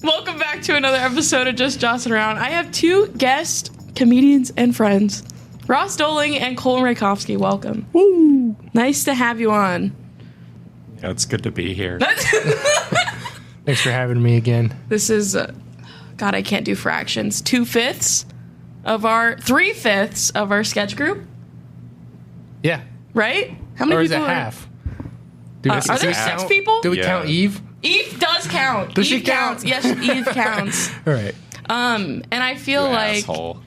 Welcome back to another episode of Just Jossin' Around. I have two guest comedians and friends, Ross Doling and Colton Rakowski. Welcome. Woo! Nice to have you on. Yeah, it's good to be here. Thanks for having me again. This is, God, I can't do fractions. 3/5 of our sketch group, Yeah. right? How many Or is it people half? Are there six people? Do we count Eve? Eve does count. Does Eve she count? counts. Yes, Eve counts. All right. And I feel You like asshole.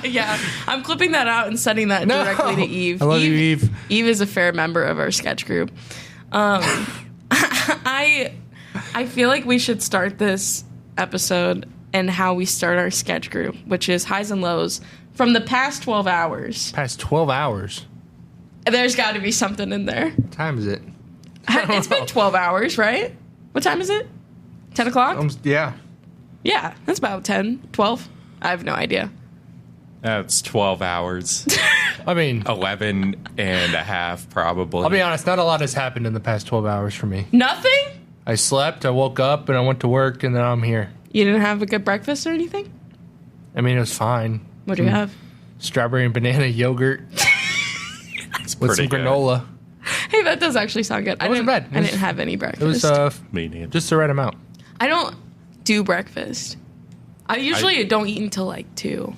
yeah. I'm clipping that out and sending that directly to Eve. I love you, Eve. Eve is a fair member of our sketch group. I feel like we should start this episode and how we start our sketch group, which is highs and lows from the past 12 hours. Past 12 hours. There's got to be something in there. What time is it? It's been 12 hours, right? What time is it? 10 o'clock? Yeah. Yeah, that's about 10, 12. I have no idea. That's 12 hours. I mean, 11 and a half, probably. I'll be honest, not a lot has happened in the past 12 hours for me. Nothing? I slept, I woke up, and I went to work, and then I'm here. You didn't have a good breakfast or anything? I mean, it was fine. What do you have? Strawberry and banana yogurt That's with some pretty good. granola. Hey, that does actually sound good. It wasn't bad. I didn't have any It breakfast. was Me neither. just the right amount. I don't do breakfast. I usually don't eat until like 2.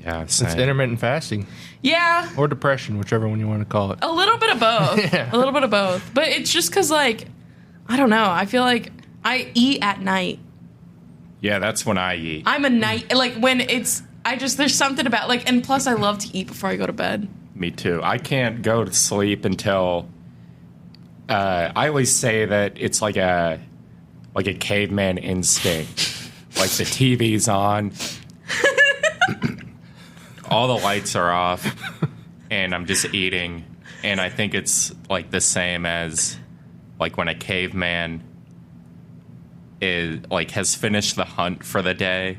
Yeah, It's same. intermittent fasting. Yeah, Or depression, whichever one you want to call it. a little bit of both. Yeah. A little bit of both. But it's just because, like, I don't know. I feel like I eat at night. Yeah, that's when I eat. I'm a night, like, when it's, there's something about, like, and plus I love to eat before I go to bed. Me too. I can't go to sleep until... I always say that it's like a caveman instinct. Like the TV's on, all the lights are off, and I'm just eating. And I think it's like the same as like when a caveman is like has finished the hunt for the day,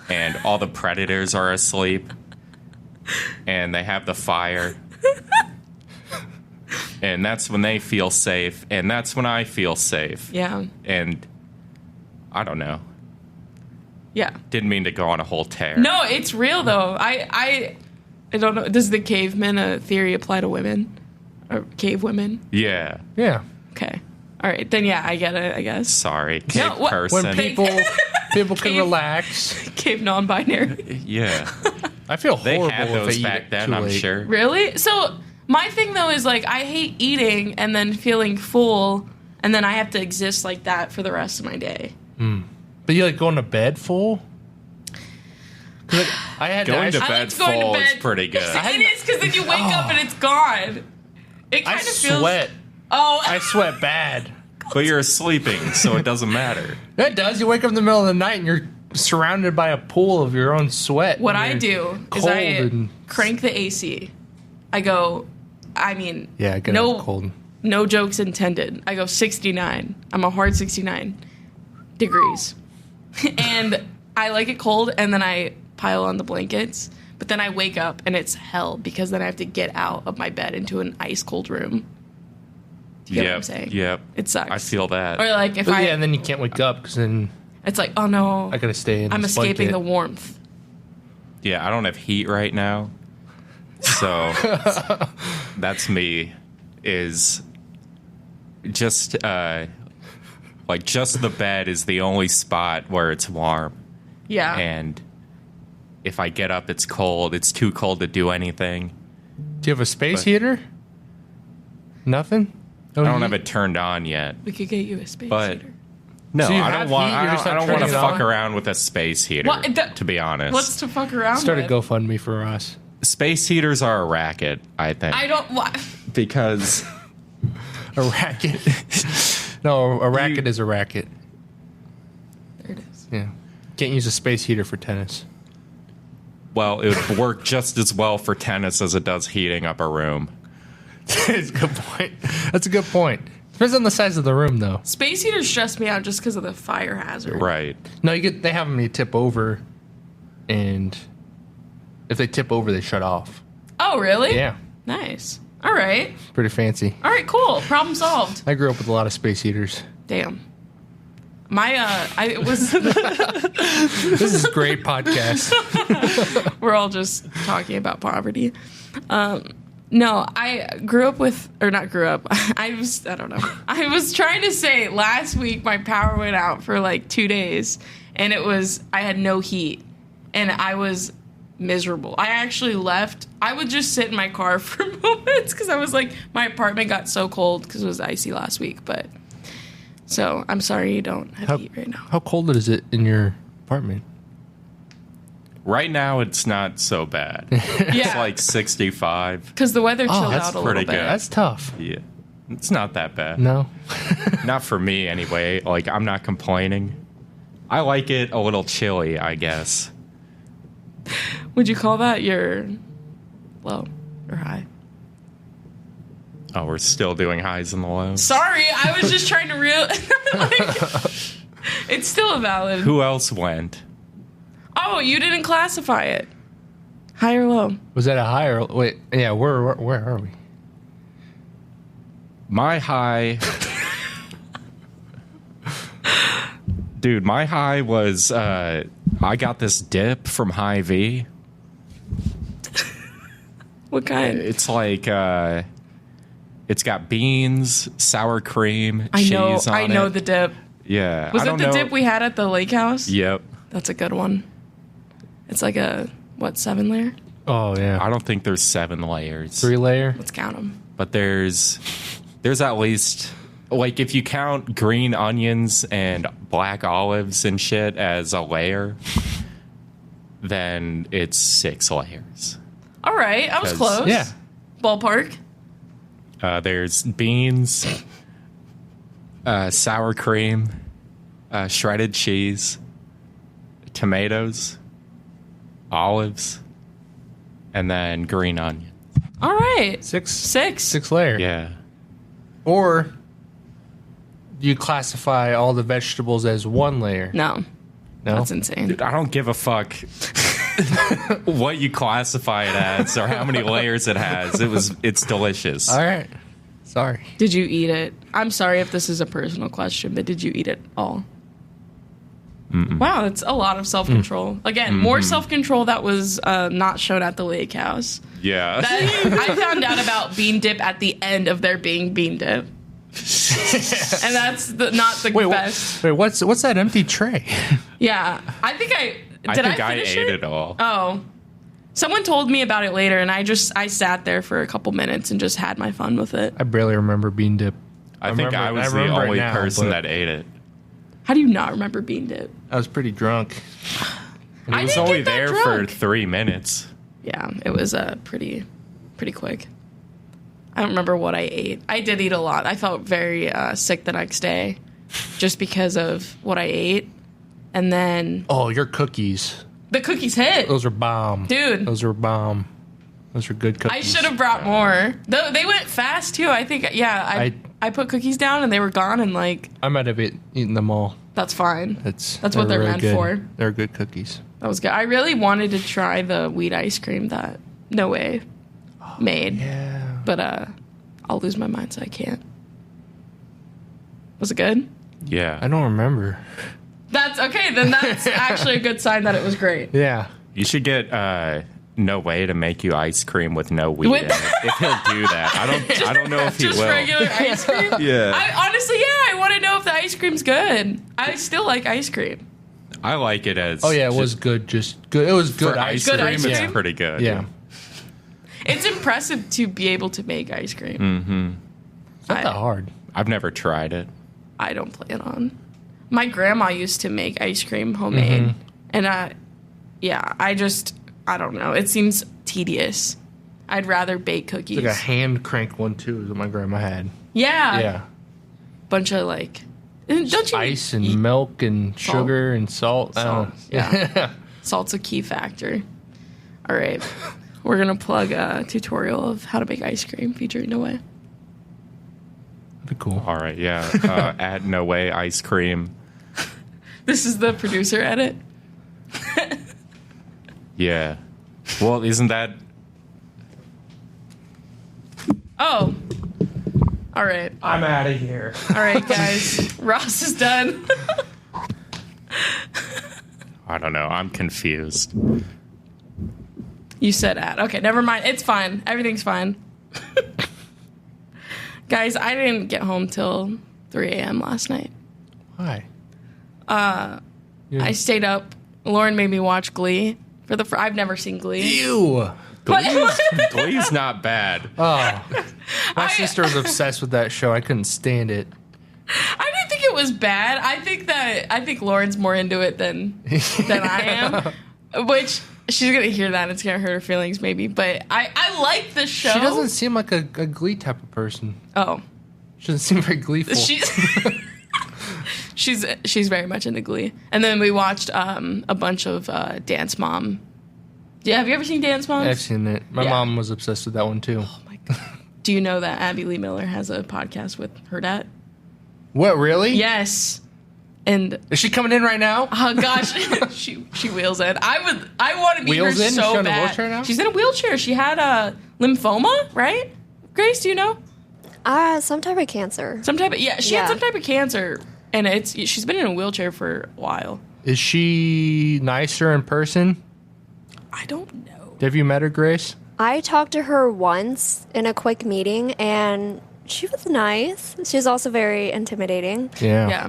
and all the predators are asleep, and they have the fire. And that's when they feel safe, and that's when I feel safe. Yeah. And I don't know. Yeah. Didn't mean to go on a whole tear. No, it's real, though. I don't know. Does the caveman theory apply to women? Or cave women? Yeah. Yeah. Okay. All right. Then, yeah, I get it, I guess. Sorry. Cave what- person. When people can Cave- relax. Cave non-binary. Yeah. I feel They horrible had if those I eat back it then, too I'm late. sure. Really? So, my thing, though, is, like, I hate eating and then feeling full, and then I have to exist like that for the rest of my day. But you like going to bed full? 'Cause, like, I had Going to I bed like going to full is bed. pretty good. It is, because then you wake up and it's gone. It I kind of feels... sweat. Oh, I sweat bad. But you're sleeping, so it doesn't matter. It does. You wake up in the middle of the night and you're surrounded by a pool of your own sweat. what and I you're do is cold I and crank the AC. I go, I mean, yeah, get no, cold. no jokes intended. I go 69. I'm a hard 69 degrees. And I like it cold, and then I pile on the blankets. But then I wake up, and it's hell, because then I have to get out of my bed into an ice-cold room. Do you get what I'm saying? Yep. It sucks. I feel that. Or, like, if But I... yeah, and then you can't wake up because then it's like, oh, no. I gotta stay in. I'm this escaping the blanket. warmth. Yeah, I don't have heat right now. So that's me, is just like just the bed is the only spot where it's warm. Yeah. And if I get up, it's cold. It's too cold to do anything. Do you have a space But- heater? Nothing. I don't have it turned on yet. We could get you a space But heater. no, So you I have don't want. heat, you're just I not don't want to turning it fuck on? around with a space heater. What? To be honest, What's to fuck around Start a with? GoFundMe for us. space heaters are a racket. I think I don't... What? because A racket. No, a racket is a racket. There it is. Yeah. Can't use a space heater for tennis. well, it would work just as well for tennis as it does heating up a room. That's a good point. That's a good point. Depends on the size of the room, though. Space heaters stress me out just because of the fire hazard. Right. No, they have them. You tip over, and if they tip over, they shut off. Oh, really? Yeah. Nice. All right. Pretty fancy. All right, cool. Problem solved. I grew up with a lot of space heaters. Damn. It was. This is a great podcast. We're all just talking about poverty. No, I grew up with, or not grew up. I don't know. I was trying to say last week my power went out for like 2 days, and I had no heat, and I was miserable. I actually left. I would just sit in my car for moments because I was like, my apartment got so cold because it was icy last week, but. So, I'm sorry you don't have heat right now. How cold is it in your apartment? Right now, it's not so bad. It's like 65. Because the weather chilled that's out a pretty little bit. good. That's tough. Yeah. It's not that bad. No. Not for me, anyway. Like, I'm not complaining. I like it a little chilly, I guess. Would you call that your low or high? Oh, we're still doing highs and lows. Sorry, I was just trying to it's still a valid. Who else went? Oh, you didn't classify it. High or low? Was that a high or... Wait, yeah, where are we? My high... Dude, my high was... I got this dip from Hy-Vee. What kind? It's like... It's got beans, sour cream, cheese on it. I know the dip. Yeah. Was it the dip we had at the lake house? Yep. That's a good one. It's like a, 7 layer? Oh, yeah. I don't think there's 7 layers. 3 layer? Let's count them. But there's at least, like, if you count green onions and black olives and shit as a layer, then it's 6 layers. All right. I was close. Yeah. Ballpark. There's beans, sour cream, shredded cheese, tomatoes, olives, and then green onion. All right. 6? 6. 6 layer. Yeah. Or do you classify all the vegetables as 1 layer? No. No? That's insane. Dude, I don't give a fuck what you classify it as or how many layers it has. It's delicious. All right. Sorry. Did you eat it? I'm sorry if this is a personal question, but did you eat it all? Mm-mm. Wow, that's a lot of self-control. Again, more self-control that was not shown at the lake house. Yeah. I found out about bean dip at the end of there being bean dip. And that's not the best. Wait, what's that empty tray? Yeah. I think I finish ate it all. Oh. Someone told me about it later, and I sat there for a couple minutes and just had my fun with it. I barely remember bean dip. I think I was the only person that ate it. How do you not remember bean dip? I was pretty drunk. And it was only there for 3 minutes. Yeah, it was pretty quick. I don't remember what I ate. I did eat a lot. I felt very sick the next day just because of what I ate. And then... Oh, your cookies. The cookies hit. Those are bomb. Dude. Those are bomb. Those are good cookies. I should have brought more. They went fast, too. I think, yeah, I put cookies down and they were gone and like... I might have eaten them all. That's fine. That's what they're really meant good. for. They're good cookies. That was good. I really wanted to try the wheat ice cream that No Way made. Yeah. But I'll lose my mind, so I can't. Was it good? Yeah. I don't remember. That's okay. Then that's actually a good sign that it was great. Yeah. You should get No Way to make you ice cream with no wheat in it. If he'll do that. I don't know if he will. Just regular ice cream? Yeah. I want to know if the ice cream's good. I still like ice cream. I like it as... Oh, yeah, it was good. Just good. It was good for ice cream. cream. Good ice cream? It's pretty good. Yeah. It's impressive to be able to make ice cream. Mm-hmm. It's not that hard. I've never tried it. I don't plan on. My grandma used to make ice cream homemade. Mm-hmm. And I don't know. It seems tedious. I'd rather bake cookies. It's like a hand crank one, too, is what my grandma had. Yeah. Yeah. Bunch of like... Don't you ice and milk and sugar and salt. Salt. Yeah. Salt's a key factor. All right. We're going to plug a tutorial of how to make ice cream featuring No Way. That'd be cool. All right, yeah. Add No Way ice cream. This is the producer edit? Yeah. Well, isn't that... Oh. All right. I'm out of here. All right, guys. Ross is done. I don't know. I'm confused. You said at. Okay, never mind. It's fine. Everything's fine. Guys, I didn't get home till 3 a.m. last night. Why? I stayed up. Lauren made me watch Glee. I've never seen Glee. Ew. Glee's not bad. Oh. My sister was obsessed with that show. I couldn't stand it. I didn't think it was bad. I think Lauren's more into it than I am. Which she's gonna hear that and it's gonna hurt her feelings maybe. But I like the show. She doesn't seem like a Glee type of person. Oh. She doesn't seem very gleeful. She's very much into Glee. And then we watched a bunch of Dance Mom. Yeah, have you ever seen Dance Moms? I've seen it. My mom was obsessed with that one too. Oh my god. Do you know that Abby Lee Miller has a podcast with Hurrdat? What, really? Yes. And is she coming in right now? oh gosh, she wheels in. I want to meet Wheels her in? so She's in a bad. wheelchair now? She's in a wheelchair. She had lymphoma, right? Grace, do you know? Some type of cancer. She had some type of cancer, and she's been in a wheelchair for a while. Is she nicer in person? I don't know. Have you met her, Grace? I talked to her once in a quick meeting, and she was nice. She was also very intimidating. Yeah. Yeah.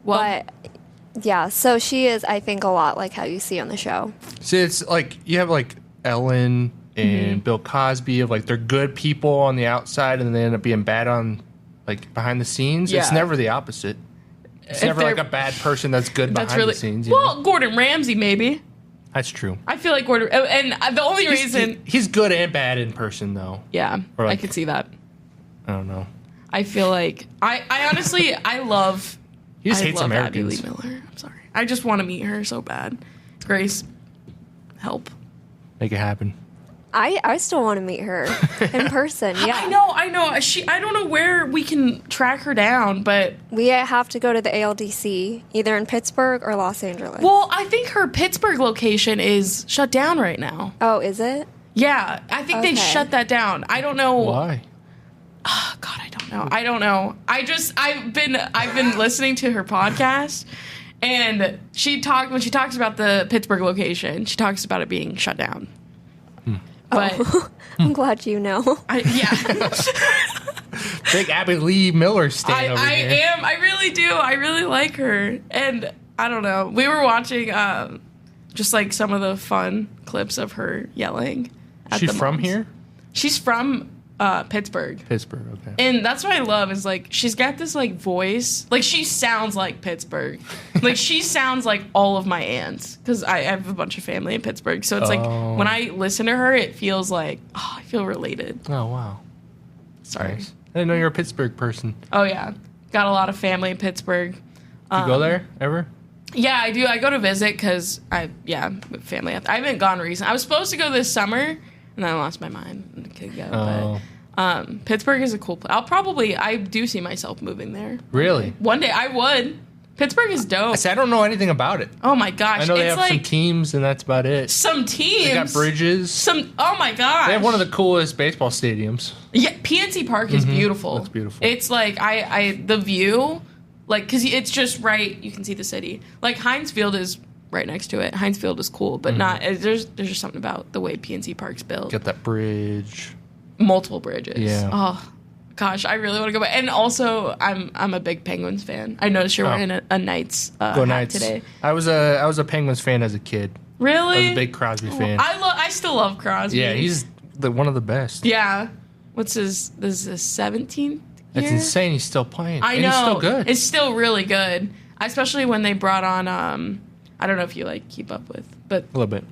Well, But, yeah, so she is, I think, a lot like how you see on the show. See, it's like you have like Ellen and Bill Cosby of like they're good people on the outside and then they end up being bad on like behind the scenes. It's Yeah. never the opposite. It's If never they're- like a bad person that's good behind the scenes. You Well, know? Gordon Ramsay maybe. That's true. I feel like Gordon, and the only reason, He's good and bad in person though. yeah, Or I like- could see that. I don't know. I feel like I honestly I love. He just I hates love Americans. Abby Lee Miller. I'm sorry. I just want to meet her so bad. Grace, help. Make it happen. I still want to meet her in person, yeah. I know. I don't know where we can track her down, but We have to go to the ALDC, either in Pittsburgh or Los Angeles. well, I think her Pittsburgh location is shut down right now. Oh, is it? Yeah, I think they Okay. shut that down. I don't know. Why? Oh, God, I don't know. I've been listening to her podcast, and when she talks about the Pittsburgh location, she talks about it being shut down. But I'm glad you know. yeah, Big Abby Lee Miller stand over I here. am. I really do. I really like her, and I don't know. We were watching just like some of the fun clips of her yelling. At She's the from moms. here? She's from Pittsburgh. Pittsburgh, okay. And that's what I love is like she's got this like voice, like she sounds like Pittsburgh, like she sounds like all of my aunts because I have a bunch of family in Pittsburgh. So it's like when I listen to her, it feels like I feel related. Oh, wow. Sorry. Nice. I didn't know you're a Pittsburgh person. Oh yeah, got a lot of family in Pittsburgh. You go there ever? Yeah, I do. I go to visit because family. I haven't gone recently. I was supposed to go this summer, and then I lost my mind and couldn't go. Oh. But Pittsburgh is a cool place. I do see myself moving there. Really? One day I would. Pittsburgh is dope. I don't know anything about it. Oh my gosh. I know they it's have like some teams, and that's about it. some teams. They got bridges. Oh my gosh. They have one of the coolest baseball stadiums. Yeah, PNC Park is beautiful. That's beautiful. It's like the view, like because it's just right. You can see the city. Like Heinz Field is right next to it. Heinz Field is cool, but not. There's just something about the way PNC Park's built. Got that bridge. Multiple bridges. Yeah. Oh gosh, I really want to go back. And also, I'm a big Penguins fan. I noticed you're wearing a Knights Go hat Knights. today. I was a Penguins fan as a kid. Really? I was a big Crosby fan. I still love Crosby. Yeah, he's one of the best. Yeah. This is his 17th year? It's insane. He's still playing. I And know. He's still good. It's still really good. Especially when they brought on I don't know if you like keep up with, but a little bit.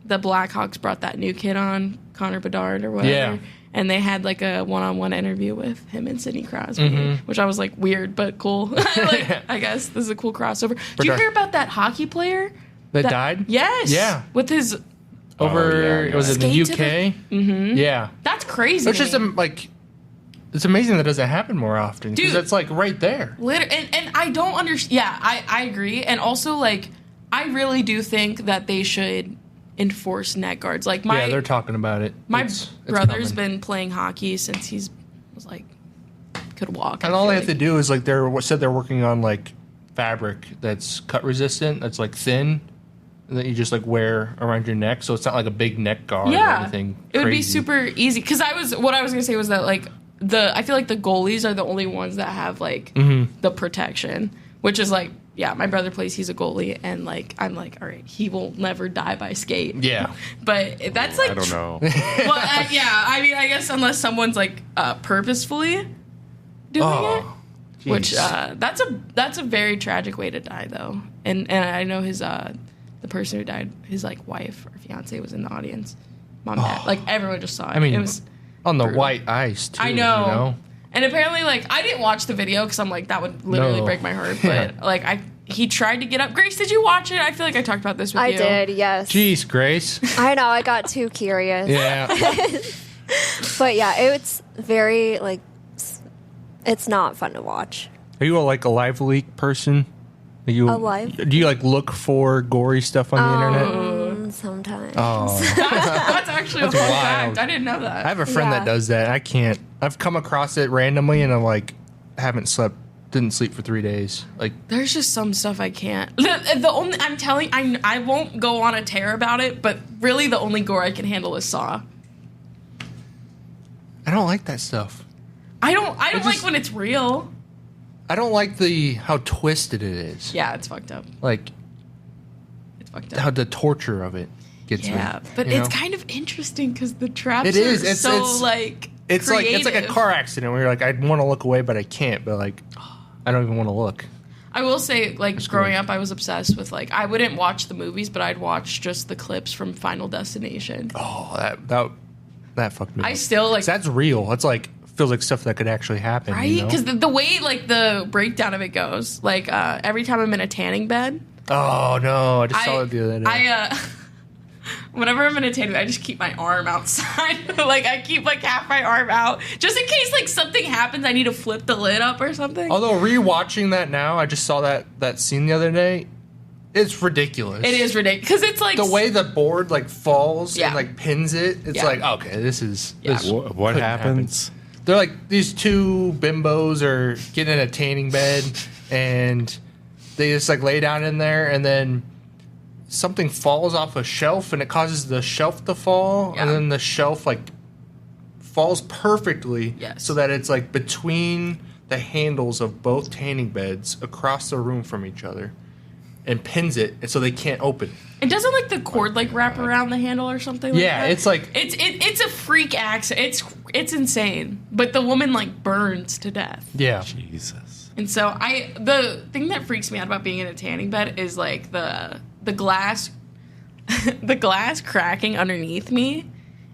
the Blackhawks brought that new kid on, Connor Bedard or whatever. Yeah. And they had like a one-on-one interview with him and Sidney Crosby, which I was like weird but cool. Like, I guess this is a cool crossover. Do you Bedard. hear about that hockey player That died? Yes. Yeah. With his Over, yeah. was it in the Skate to UK? Mm-hmm. Yeah. that's crazy. Which to is me. it's amazing that doesn't happen more often. Because Dude. it's like right there. And I don't understand. Yeah, I agree. And also, like, I really do think that they should enforce neck guards. Like Yeah, they're talking about it. My It's brother's coming. been playing hockey since was like could walk. And all they have to do is like they're working on like fabric that's cut resistant, that's like thin, and that you just like wear around your neck, so it's not like a big neck guard or anything. It would be crazy. super easy because what I was gonna say was that like I feel like the goalies are the only ones that have like the protection, which is like. Yeah, my brother plays. He's a goalie, and like I'm like, all right, he will never die by skate. Yeah, but that's like I don't know. Well, yeah, I mean, I guess unless someone's like purposefully doing it, which that's a very tragic way to die, though. And I know his the person who died, his like wife or fiance was in the audience. Mom, dad, like everyone just saw it. I mean, it was on the brutal. white ice too. I know. You know? And apparently, like, I didn't watch the video because I'm like, that would literally No. break my heart. But like, he tried to get up. Grace, did you watch it? I feel like I talked about this with you. I did, yes. Jeez, Grace. I know, I got too curious. Yeah. But yeah, it's very, like, it's not fun to watch. Are you a live leak person? Are you A live? Do you like look for gory stuff on the internet? Sometimes. Oh, That's actually a fun wild. fact. I didn't know that. I have a friend Yeah. that does that. I can't. I've come across it randomly, and I'm like, didn't sleep for 3 days. Like, There's just some stuff I can't. The only I won't go on a tear about it, but really the only gore I can handle is Saw. I don't like that stuff. I don't just- like when it's real. I don't like how twisted it is. Yeah, it's fucked up. Like It's fucked how up. the torture of it gets me. Yeah, but you it's know? kind of interesting because the traps It is. are It's- so it's- like It's creative. like a car accident where you're like, I want to look away, but I can't. But like, I don't even want to look. I will say, like, growing up, I was obsessed with, like, I wouldn't watch the movies, but I'd watch just the clips from Final Destination. Oh, that fucked me. I up. still, like, 'Cause that's real. That's like feels like stuff that could actually happen. right? You know? Because the way, like, the breakdown of it goes, like, every time I'm in a tanning bed, Oh no! I just saw it the other day. whenever I'm in a tanning bed, I just keep my arm outside. Like, I keep, like, half my arm out, just in case, like, something happens, I need to flip the lid up or something. Although rewatching that now, I just saw that scene the other day. It's ridiculous. It is ridiculous. Because it's, like... The way the board like falls Yeah. and like pins it. It's Yeah. like, okay, this is Yeah. this What couldn't happens? happen. They're like these two bimbos are getting in a tanning bed and they just like lay down in there and then something falls off a shelf and it causes the shelf to fall Yeah. and then the shelf like falls perfectly Yes. so that it's like between the handles of both tanning beds across the room from each other and pins it and so they can't open it. And doesn't, like, the cord, like, wrap around the handle or something like Yeah, that? it's like It's a freak accident. It's insane. But the woman, like, burns to death. yeah. Jesus. And so the thing that freaks me out about being in a tanning bed is, like, the glass the glass cracking underneath me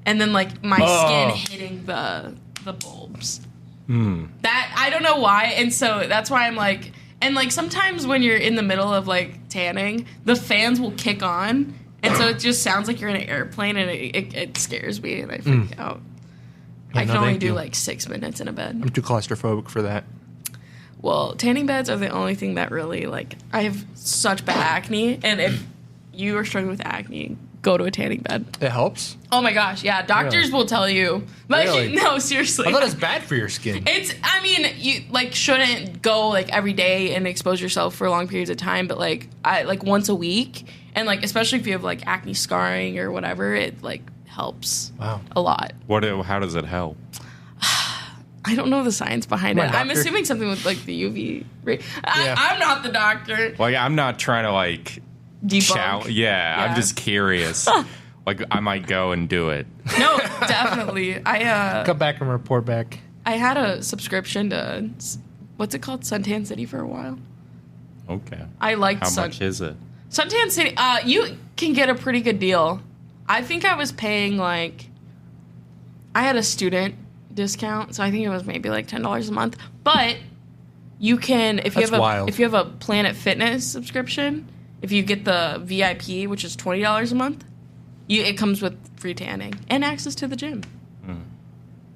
and then, like, my skin hitting the bulbs. That I don't know why. And so that's why I'm like, and like sometimes when you're in the middle of like tanning, the fans will kick on, and so it just sounds like you're in an airplane, and it scares me, and I freak out. Yeah, I no, can only thank do you. like 6 minutes in a bed. I'm too claustrophobic for that. Well, tanning beds are the only thing that really, like, I have such bad acne, and if you are struggling with acne, go to a tanning bed. It helps. Oh my gosh, yeah, doctors Really? will tell you. Like, Really? no, seriously. I thought it's bad for your skin. I mean, you like shouldn't go like every day and expose yourself for long periods of time, but like once a week, and like especially if you have like acne scarring or whatever, it like helps Wow. a lot. How does it help? I don't know the science behind Come it. on, I'm doctor. assuming something with like the UV ray. Yeah. I'm not the doctor. Like, I'm not trying to like Debunk. Yeah, I'm just curious. Like, I might go and do it. No, definitely. Come back and report back. I had a subscription to what's it called, Suntan City, for a while. Okay. I liked How much is it? Suntan City. You can get a pretty good deal. I think I was paying like, I had a student discount, so I think it was maybe like $10 a month. But you can, if That's you wild. have a Planet Fitness subscription, if you get the VIP, which is $20 a month, it comes with free tanning and access to the gym,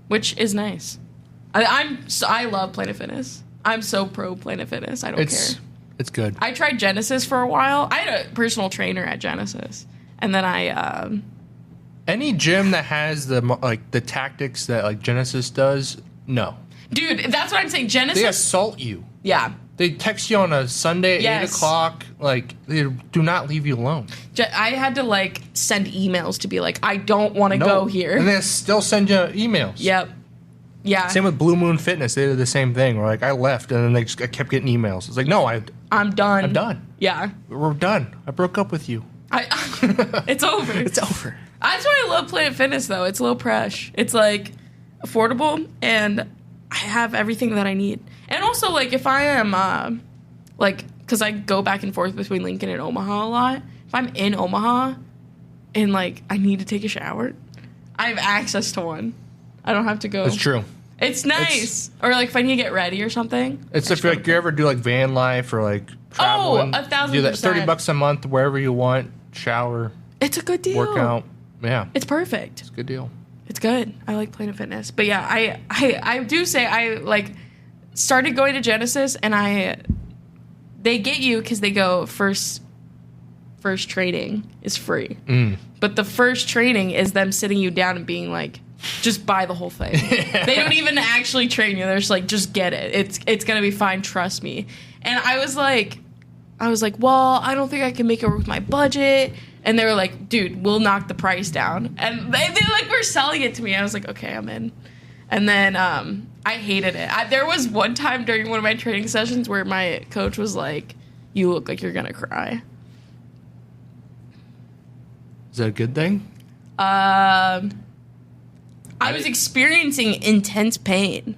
which is nice. I love Planet Fitness. I'm so pro Planet Fitness. I don't care. It's good. I tried Genesis for a while. I had a personal trainer at Genesis, And then I Any gym that has the tactics that like Genesis does, no. dude, that's what I'm saying. Genesis. They assault you. Yeah. They text you on a Sunday at Yes. 8 o'clock. Like, they do not leave you alone. I had to like send emails to be like, I don't want to go here. And they still send you emails. Yep. Yeah. Same with Blue Moon Fitness. They did the same thing. Where like I left and then I kept getting emails. It's like, no, I'm done. I'm done. Yeah. We're done. I broke up with you. It's over. It's over. That's why I love Planet Fitness, though. It's low pressure. It's, like, affordable, and I have everything that I need. And also, like, if I am, like, because I go back and forth between Lincoln and Omaha a lot. If I'm in Omaha and, like, I need to take a shower, I have access to one. I don't have to go. That's true. It's nice. Or, like, if I need to get ready or something. It's if like you ever do, like, van life or, like, traveling. 1,000%. Do that $30 a month wherever you want. Shower. It's a good deal. Workout. Yeah. It's perfect. It's a good deal. It's good. I like Planet Fitness. But yeah, I do say I like started going to Genesis and they get you because they go first training is free. But the first training is them sitting you down and being like, just buy the whole thing. They don't even actually train you. They're just like, just get it. It's gonna be fine, trust me. And I was like, well, I don't think I can make it work with my budget. And they were like, dude, we'll knock the price down. And they like were selling it to me. I was like, okay, I'm in. And then I hated it. There was one time during one of my training sessions where my coach was like, you look like you're going to cry. Is that a good thing? I was experiencing intense pain.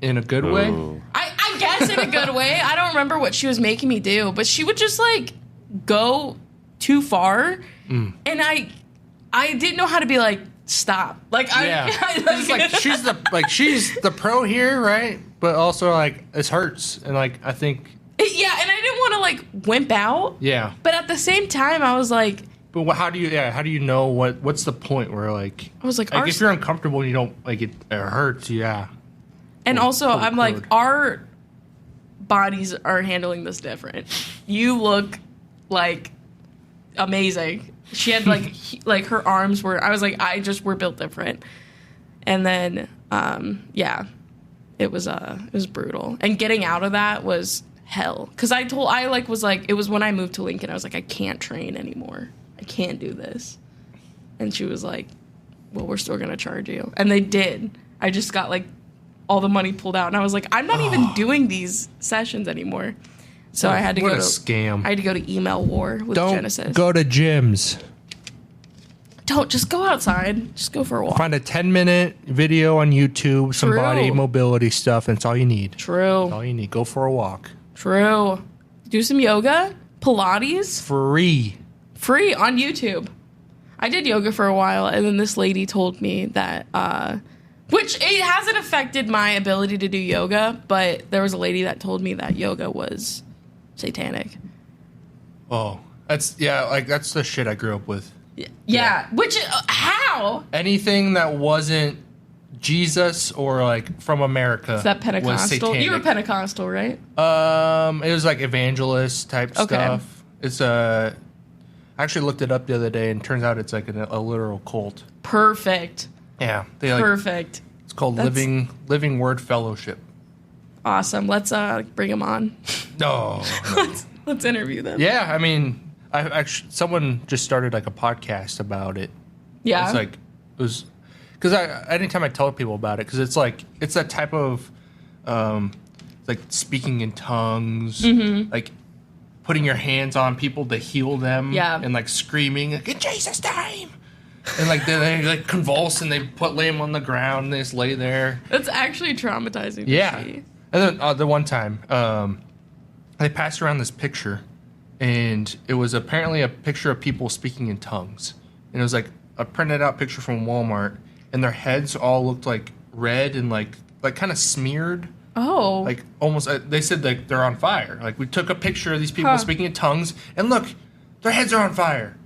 In a good way? I guess in a good way. I don't remember what she was making me do, but she would just like go too far, and I didn't know how to be like stop. Like she's the pro here, right? But also like this hurts, and like I think and I didn't want to like wimp out. Yeah, but at the same time, I was like. But how do you know what's the point where like I was like if you're uncomfortable and you don't like it hurts, yeah. And also I'm like our bodies are handling this different. You look like amazing. She had like like her arms were. I was like we're built different. And then it was brutal. And getting out of that was hell because it was when I moved to Lincoln. I was like I can't train anymore. I can't do this. And she was like, well, we're still going to charge you. And they did. I just got like all the money pulled out. And I was like, I'm not even doing these sessions anymore. So I had to scam. I had to go to email war with Genesis. Don't go to gyms. Don't. Just go outside. Just go for a walk. Find a 10-minute video on YouTube, some body mobility stuff, and it's all you need. True. That's all you need. Go for a walk. True. Do some yoga. Pilates. Free on YouTube. I did yoga for a while, and then this lady told me that, which it hasn't affected my ability to do yoga, but there was a lady that told me that yoga was satanic. Oh, that's the shit I grew up with. Yeah. Which, how? Anything that wasn't Jesus or like from America. Is that Pentecostal? You were Pentecostal, right? It was like evangelist type stuff. It's I actually looked it up the other day, and turns out it's like a literal cult. Perfect. Yeah. Perfect. It's called Living Word Fellowship. Awesome. Let's bring them on. No. Let's interview them. Yeah, I mean, someone just started like a podcast about it. Yeah. It was because anytime I tell people about it, because it's that type of like speaking in tongues, like putting your hands on people to heal them, and like screaming like, in Jesus' name, and like they like convulse and they lay them on the ground and they just lay there. That's actually traumatizing. Yeah. And then the one time they passed around this picture, and it was apparently a picture of people speaking in tongues, and it was like a printed out picture from Walmart, and their heads all looked like red and like kind of smeared. Oh. Like almost, they said like they're on fire. Like we took a picture of these people speaking in tongues, and look, their heads are on fire.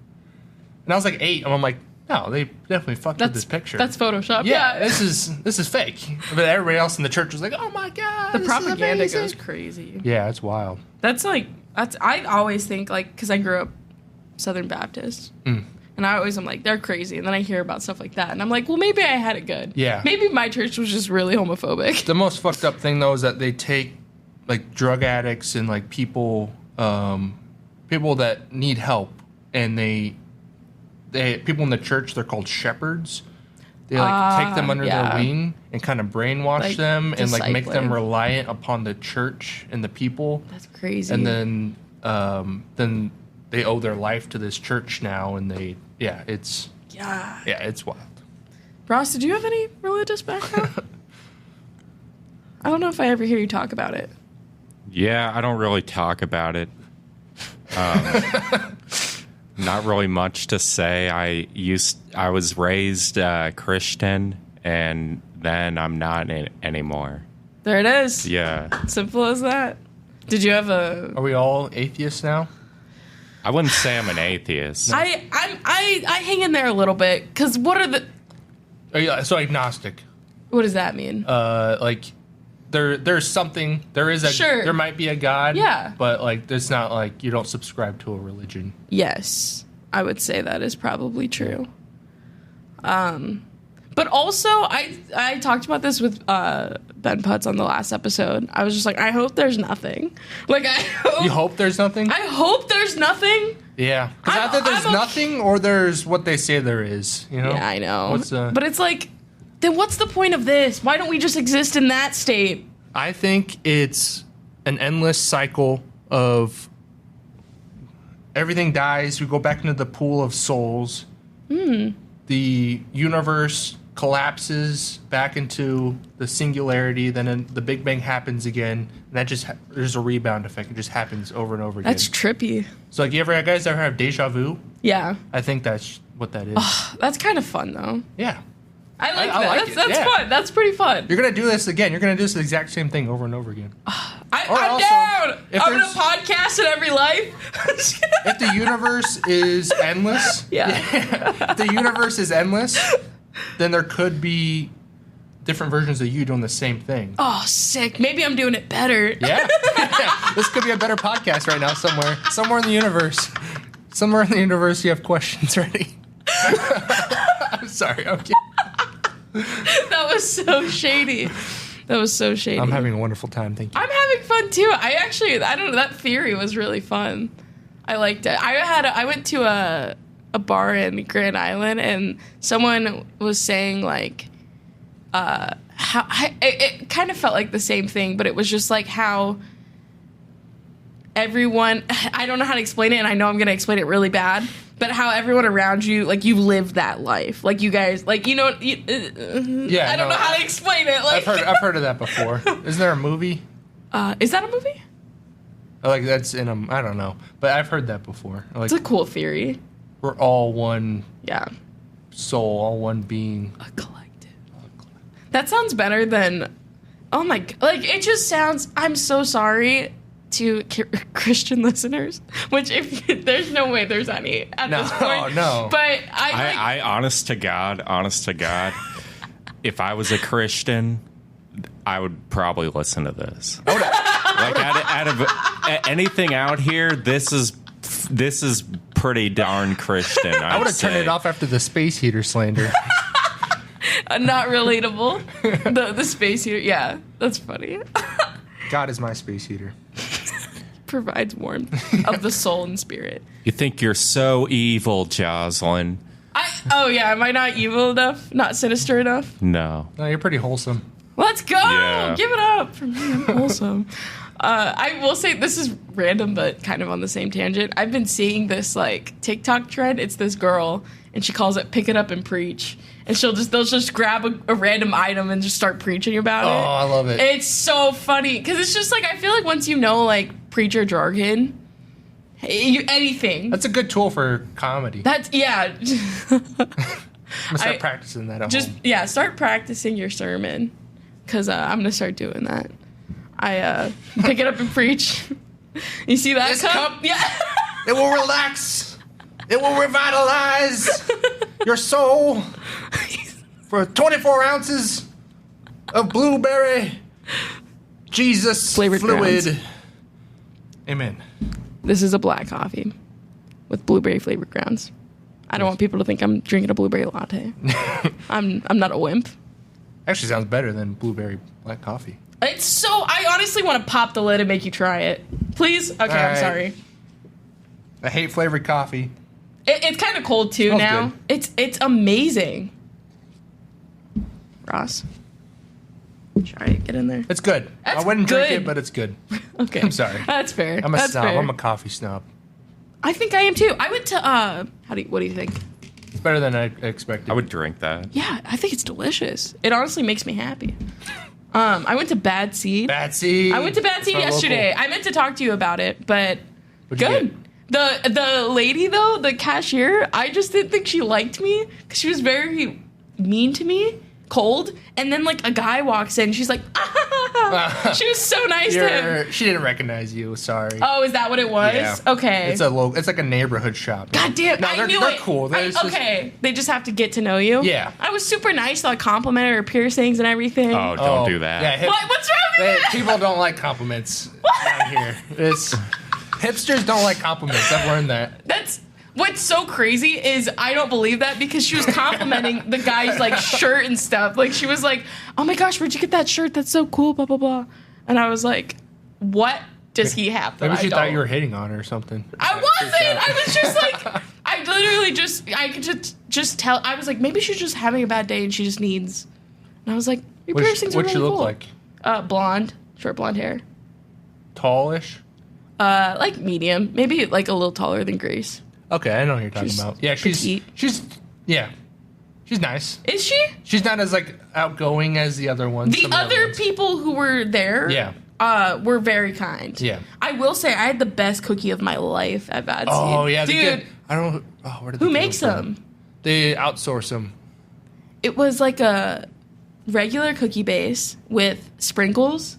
And I was like 8, and I'm like, no, they definitely fucked with this picture. That's Photoshop. Yeah, this is fake. But everybody else in the church was like, oh my god, the propaganda goes crazy. Yeah, it's wild. I always think like because I grew up Southern Baptist. And I always am like, they're crazy. And then I hear about stuff like that. And I'm like, well, maybe I had it good. Yeah. Maybe my church was just really homophobic. The most fucked up thing, though, is that they take, like, drug addicts and, like, people that need help, and they people in the church, they're called shepherds. They, like, take them under their wing and kind of brainwash like, them and, like, make them discipling. reliant upon the church and the people. That's crazy. And then they owe their life to this church now, and it's wild. Ross, did you have any religious background? I don't know if I ever hear you talk about it. Yeah, I don't really talk about it. Not really much to say. I was raised Christian, and then I'm not anymore. There it is. Yeah. Simple as that. Did you have a... Are we all atheists now? I wouldn't say I'm an atheist. I hang in there a little bit, because what are the... So agnostic. What does that mean? Like... There's something, there might be a God, Yeah. but, like, it's not like you don't subscribe to a religion. Yes, I would say that is probably true. But also, I talked about this with Ben Putz on the last episode. I was just like, I hope there's nothing. Like, You hope there's nothing? I hope there's nothing. Yeah. Because either there's nothing or there's what they say there is, you know? Yeah, I know. But it's like, then what's the point of this? Why don't we just exist in that state? I think it's an endless cycle of everything dies, we go back into the pool of souls. The universe collapses back into the singularity, then the Big Bang happens again, and that just there's a rebound effect. It just happens over and over again. That's trippy. So, like, you guys ever have deja vu? Yeah. I think that's what that is. That's kind of fun, though. Yeah. I like I that. like it, That's yeah. fun. That's pretty fun. You're going to do this again. You're going to do this the exact same thing over and over again. I'm also, down. if I'm going there's- to podcast in every life. If the universe is endless, if the universe is endless, then there could be different versions of you doing the same thing. Oh, sick. Maybe I'm doing it better. Yeah. This could be a better podcast right now somewhere. Somewhere in the universe. Somewhere in the universe you have questions ready. I'm sorry. Okay. That was so shady. That was so shady. I'm having a wonderful time. Thank you. I'm having fun too. I don't know. That theory was really fun. I liked it. I went to a bar in Grand Island, and someone was saying, like, how it kind of felt like the same thing, but it was just like how everyone, I don't know how to explain it, and I know I'm going to explain it really bad, but how everyone around you, like, you lived that life. Like, you guys, like, you know, Yeah, I don't know how to explain it. Like, I've heard of that before. Isn't there a movie? Is that a movie? Like, that's in a, I don't know. But I've heard that before. Like, It's a cool theory. we're all one Yeah. soul, all one being. A collective. That sounds better than, oh my, like, it just sounds, I'm so sorry to Christian listeners, which if there's no way there's any at this point. No. But I honest to God, if I was a Christian, I would probably listen to this. Like, out of anything out here, this is pretty darn Christian. I would have turned it off after the space heater slander. not relatable. The space heater, yeah, that's funny. God is my space heater. Provides warmth of the soul and spirit. You think you're so evil, Joslyne? Oh yeah, am I not evil enough? Not sinister enough? No. No, you're pretty wholesome. Let's go! Yeah. Give it up for me. I'm wholesome. I will say this is random, but kind of on the same tangent. I've been seeing this like TikTok trend. It's this girl, and she calls it "Pick It Up and Preach." And they'll just grab a random item and just start preaching about it. Oh, I love it. It's so funny because it's just like I feel like once you know like preacher jargon, anything. That's a good tool for comedy. That's yeah. I'm gonna start practicing that at home. Yeah, start practicing your sermon because I'm gonna start doing that. I pick it up and preach. You see that This cup? cup? Yeah. It will relax. It will revitalize your soul for 24 ounces of blueberry Jesus Flavored fluid. grounds. Amen. This is a black coffee with blueberry flavored grounds. I don't want people to think I'm drinking a blueberry latte. I'm not a wimp. Actually sounds better than blueberry black coffee. It's so... I honestly want to pop the lid and make you try it. Please? Okay, I'm sorry. I hate flavored coffee. It's kind of cold, too, now. Good. It's amazing. Ross? Try it. Get in there. It's good. That's I wouldn't good. drink it, but it's good. Okay. I'm sorry. That's fair. I'm a That's snob. fair. I'm a coffee snob. I think I am, too. I went to... what do you think? It's better than I expected. I would drink that. Yeah, I think it's delicious. It honestly makes me happy. I went to Bad Seed. Bad Seed. I went to Bad Seed yesterday. Local. I meant to talk to you about it, but What'd you good. The lady though, the cashier, I just didn't think she liked me because she was very mean to me, cold. And then like a guy walks in, she's like, she was so nice to him. She didn't recognize you. Sorry. Oh, is that what it was? Yeah. Okay. It's like a neighborhood shop. God damn, No, I knew they're it. cool. Okay, they just have to get to know you. Yeah. I was super nice. I complimented her piercings and everything. Oh, don't do that. Yeah, What's wrong with that? people don't like compliments down here. Hipsters don't like compliments. I've learned that. That's what's so crazy is I don't believe that because she was complimenting the guy's like shirt and stuff. Like she was like, "Oh my gosh, where'd you get that shirt? That's so cool." Blah blah blah. And I was like, "What does he have that Maybe she I thought don't?" you were hitting on her or something. I wasn't. I was just like, I could just tell. I was like, maybe she's just having a bad day and she just needs. And I was like, your piercings are What'd really she look cool. like? Blonde, short blonde hair. Tallish. Like medium, maybe like a little taller than Grace. Okay, I know what you're talking about. Yeah, she's nice. Is she? She's not as like outgoing as the other ones. The other people who were there, were very kind. Yeah. I will say I had the best cookie of my life at Bad Seed. Oh yeah, dude. I don't. Oh, where did they Who get makes from? them? They outsource them. It was like a regular cookie base with sprinkles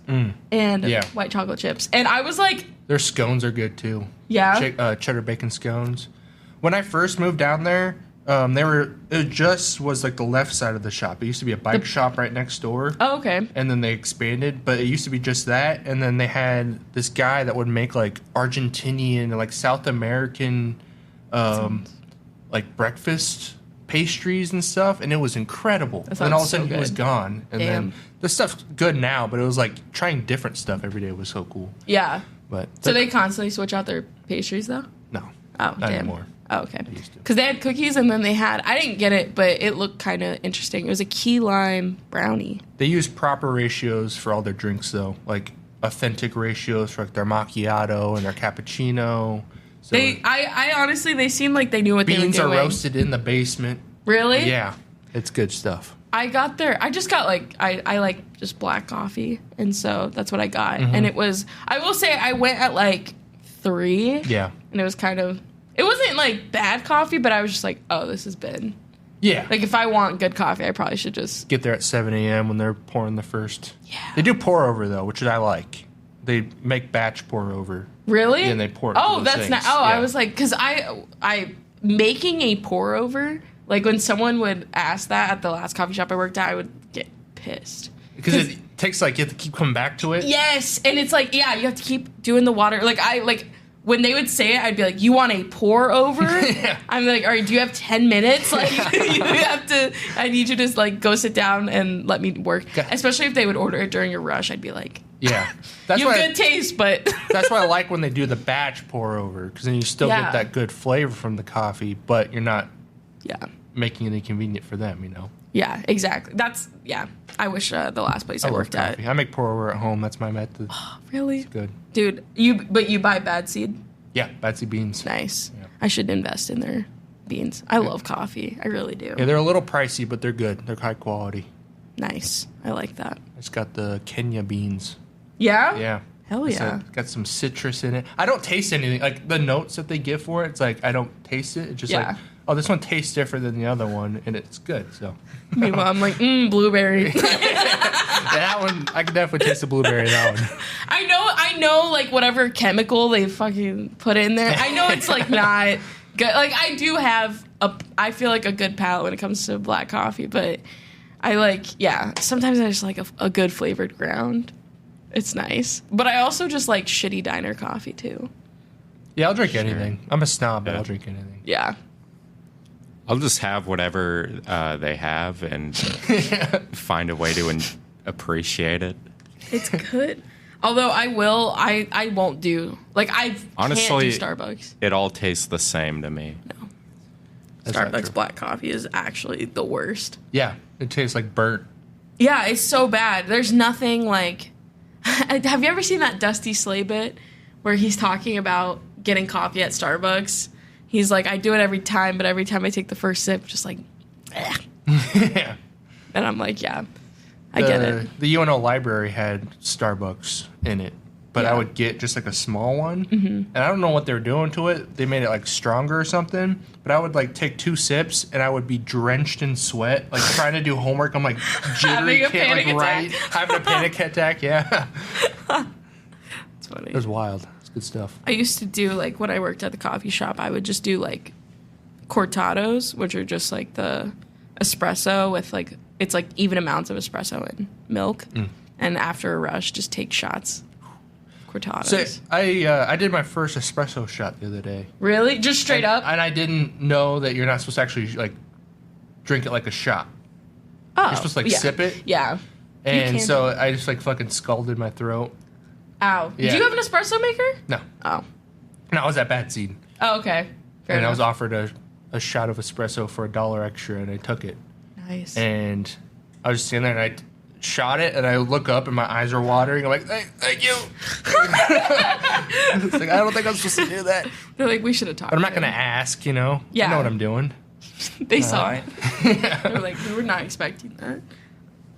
and white chocolate chips, and I was like, their scones are good too. Yeah. Cheddar bacon scones. When I first moved down there, it just was like the left side of the shop. It used to be a bike shop right next door. Oh, okay. And then they expanded, but it used to be just that. And then they had this guy that would make like Argentinian and like South American, like breakfast pastries and stuff, and it was incredible. And then all of a sudden he was gone. And then the stuff's good now, but it was like trying different stuff every day was so cool. Yeah. But so they constantly switch out their pastries though? No. Oh, not damn. anymore. Oh, okay. Because they had cookies and then they had, I didn't get it, but it looked kind of interesting. It was a key lime brownie. They use proper ratios for all their drinks though, like authentic ratios for like their macchiato and their cappuccino. So I honestly, they seemed like they knew what they were doing. beans are roasted in the basement. Really? Yeah. It's good stuff. I just got like, I like just black coffee. And so that's what I got. And it was, I will say I went at like 3. Yeah. And it was kind of, it wasn't like bad coffee, but I was just like, oh, this has been. Yeah. Like if I want good coffee, I probably should just get there at 7 a.m. when they're pouring the first. Yeah. They do pour over though, which I like. They make batch pour over. Really? Yeah, and they pour it. Oh, those that's things. not. Oh, yeah. I was like, because I making a pour over. Like when someone would ask that at the last coffee shop I worked at, I would get pissed. Because it takes like you have to keep coming back to it. Yes, and it's like you have to keep doing the water. Like when they would say it, I'd be like, "You want a pour over?" Yeah. I'm like, "All right, do you have 10 minutes? Like you have to. I need you to just like go sit down and let me work." Especially if they would order it during a rush, I'd be like, "Yeah, that's you have good taste, but." That's why I like when they do the batch pour over because then you still get that good flavor from the coffee, but you're not. Yeah. Making it inconvenient for them, you know. Yeah, exactly. I wish the last place I worked at. I make pour over at home. That's my method. Oh, really? It's good, dude. You buy Bad Seed? Yeah, Bad Seed beans. Nice. Yeah. I should invest in their beans. I love coffee. I really do. Yeah, they're a little pricey, but they're good. They're high quality. Nice. I like that. It's got the Kenya beans. Yeah. Yeah. Hell yeah. It's got some citrus in it. I don't taste anything. Like the notes that they give for it, it's like I don't taste it. It's just like, oh, this one tastes different than the other one, and it's good. So. Meanwhile, I'm like, blueberry. That one, I can definitely taste the blueberry in that one. I know, like whatever chemical they fucking put in there. I know it's like not good. Like I do have I feel like a good palate when it comes to black coffee, but I like, sometimes I just like a good flavored ground. It's nice. But I also just like shitty diner coffee too. Yeah, I'll drink anything. I'm a snob, but Yeah. I'll drink anything. Yeah. I'll just have whatever they have and find a way to appreciate it. It's good. Although I won't do, like, I Honestly, can't do Starbucks. It all tastes the same to me. That's not Starbucks true. black coffee is actually the worst. Yeah, it tastes like burnt. Yeah, it's so bad. There's nothing like. Have you ever seen that Dusty Slay bit where he's talking about getting coffee at Starbucks? He's like, I do it every time, but every time I take the first sip, just like, eh. Yeah. And I'm like, yeah, I get it. The UNO library had Starbucks in it, but I Yeah. would get just like a small one. Mm-hmm. And I don't know what they were doing to it. They made it like stronger or something. But I would like take 2 sips and I would be drenched in sweat, like trying to do homework. I'm like jittery, Having a can't panic like write, attack. having a panic attack. Yeah, It's funny. it was wild. It's good stuff. I used to do, like, when I worked at the coffee shop, I would just do, like, cortados, which are just, like, the espresso with, like, it's, like, even amounts of espresso and milk. And after a rush, just take shots. Cortados. So I did my first espresso shot the other day. Really? Just straight up? And I didn't know that you're not supposed to actually like drink it like a shot. Oh. You're supposed to like yeah. sip it. Yeah. And can so I just like fucking scalded my throat. Ow. Yeah. Do you have an espresso maker? No. Oh. No, I was at Bad Seed. Oh, okay. Fair And enough. I was offered a shot of espresso for $1 extra and I took it. Nice. And I was just sitting there and I shot it and I look up and my eyes are watering. I'm like, thank you. It's like, I don't think I'm supposed to do that. They're like, we should have talked. But I'm not going to ask, you know. Yeah. I know what I'm doing. They saw it. They were like, we were not expecting that.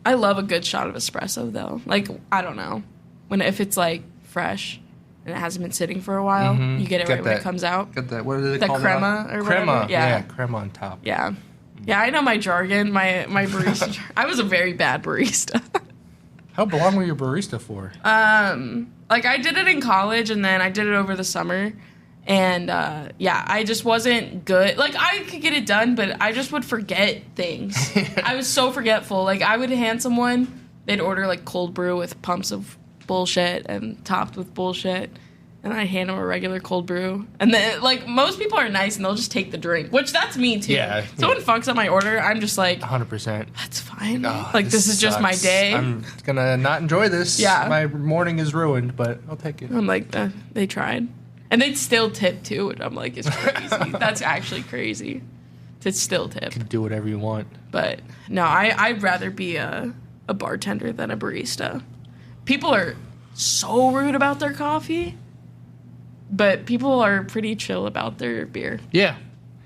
I love a good shot of espresso, though. Like, I don't know. If it's, like, fresh and it hasn't been sitting for a while, you get it right when it comes out. Get that. What do they The call crema that? or Crema. whatever? Yeah. Crema on top. Yeah. Yeah, I know my jargon, my barista. I was a very bad barista. How long were you a barista for? Like, I did it in college, and then I did it over the summer. And, yeah, I just wasn't good. Like, I could get it done, but I just would forget things. I was so forgetful. Like, I would hand someone, they'd order, like, cold brew with pumps of bullshit and topped with bullshit. And I'd hand them a regular cold brew. And then, like, most people are nice, and they'll just take the drink. Which, that's me, too. Yeah. Someone fucks up my order, I'm just like, 100%. that's fine. Oh, like, this is just my sucks. day. I'm gonna not enjoy this. Yeah. My morning is ruined, but I'll take it. I'm like, they tried. And they'd still tip, too, which I'm like, it's crazy. That's actually crazy to still tip. Do whatever you want. But, no, I'd rather be a bartender than a barista. People are so rude about their coffee, but people are pretty chill about their beer. Yeah.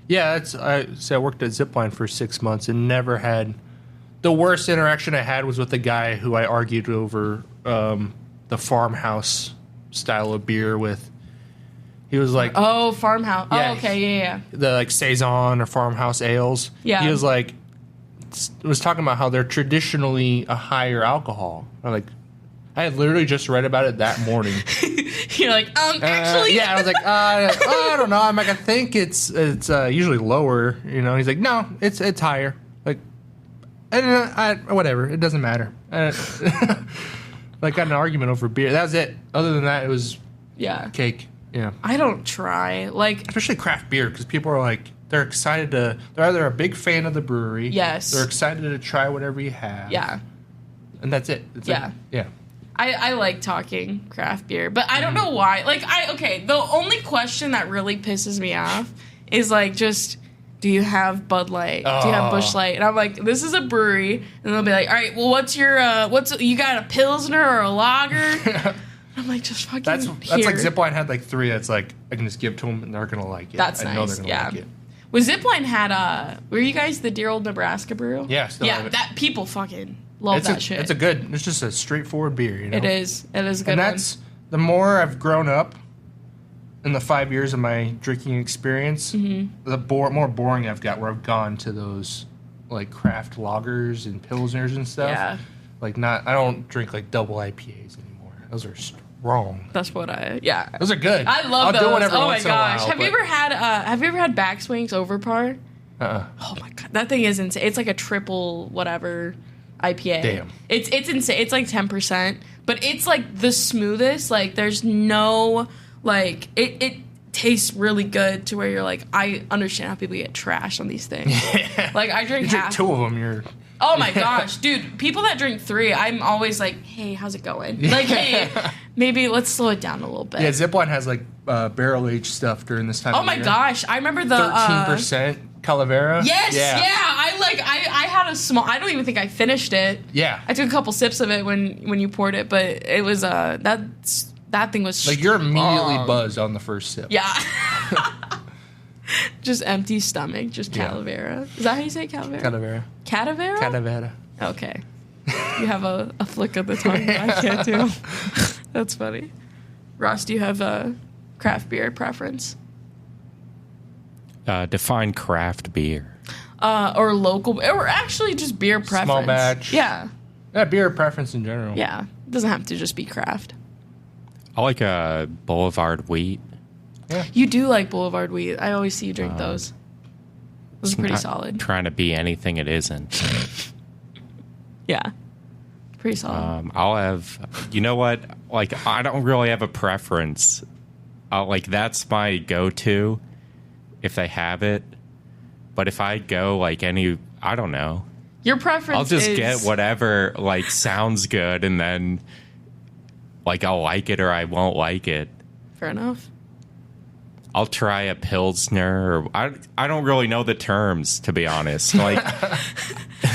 Yeah, I worked at Zipline for 6 months and never had... The worst interaction I had was with a guy who I argued over the farmhouse style of beer with. He was like... Oh, farmhouse. Yeah. Oh, okay, yeah. the like Saison or farmhouse ales. Yeah. He was like, was talking about how they're traditionally a higher alcohol. I'm like, I had literally just read about it that morning. You're like, actually. Yeah, I was like, I don't know. I'm like, I think it's usually lower. You know, he's like, no, it's higher. Like, whatever. It doesn't matter. Like, got an argument over beer. That was it. Other than that, it was Yeah. cake. Yeah. I don't try. Like, Especially craft beer, because people are like, they're excited to. They're either a big fan of the brewery. Yes. They're excited to try whatever you have. yeah. And that's it. It's Yeah. like, yeah. I like talking craft beer, but I don't know why. Like, the only question that really pisses me off is, like, just, do you have Bud Light? Do you have Busch Light? And I'm like, this is a brewery. And they'll be like, all right, well, you got a Pilsner or a lager? I'm like, just fucking That's here. like Zipline had like 3 that's like, I can just give to them and they're going to like it. That's I know nice, they're yeah. like it. Well, Zipline had, were you guys the Dear Old Nebraska brew? Yeah, still have it. That people fucking love It's that shit. it's just a straightforward beer, you know? It is a good And that's, the more I've grown up in the 5 years of my drinking experience, Mm-hmm. the more boring I've got where I've gone to those like craft lagers and pilsners and stuff. Yeah. Like I don't drink like double IPAs anymore. Those are wrong. That's what Those are good. I love I'll those. do one every Oh my once in a gosh. while, Have you ever had Backswings Overpar? Uh-uh. Oh my god. That thing is insane. It's like a triple whatever IPA. Damn. It's insane. It's like 10%, but it's like the smoothest. Like there's no like it tastes really good to where you're like, I understand how people get trash on these things. Like I drink You half. drink 2 of them, you're... Oh my gosh, dude! People that drink 3, I'm always like, "Hey, how's it going?" Like, "Hey, maybe let's slow it down a little bit." Yeah, Zipline has like barrel aged stuff during this time. Oh of my year. gosh, I remember the 13% Calavera. Yes, yeah. yeah. I had a small. I don't even think I finished it. Yeah. I took a couple sips of it when you poured it, but it was that thing was Like you're immediately strong. buzzed on the first sip. Yeah. Just empty stomach, just Yeah. Calavera. Is that how you say Calavera? Calavera. Catavera? Calavera. Okay. You have a flick of the tongue that I can't do. That's funny. Ross, do you have a craft beer preference? Define craft beer. Or local, or actually just beer preference. Small batch. Yeah. Yeah, beer preference in general. Yeah. It doesn't have to just be craft. I like a Boulevard Wheat. You do like Boulevard Wheat. I always see you drink those. Those are pretty Not solid. Trying to be anything it isn't. Yeah. Pretty solid. I'll have, you know what? Like, I don't really have a preference. Like, that's my go-to if they have it. But if I go, like, I don't know. Your preference I'll just is... get whatever, like, sounds good, and then, like, I'll like it or I won't like it. Fair enough. I'll try a Pilsner. Or I don't really know the terms, to be honest. Like,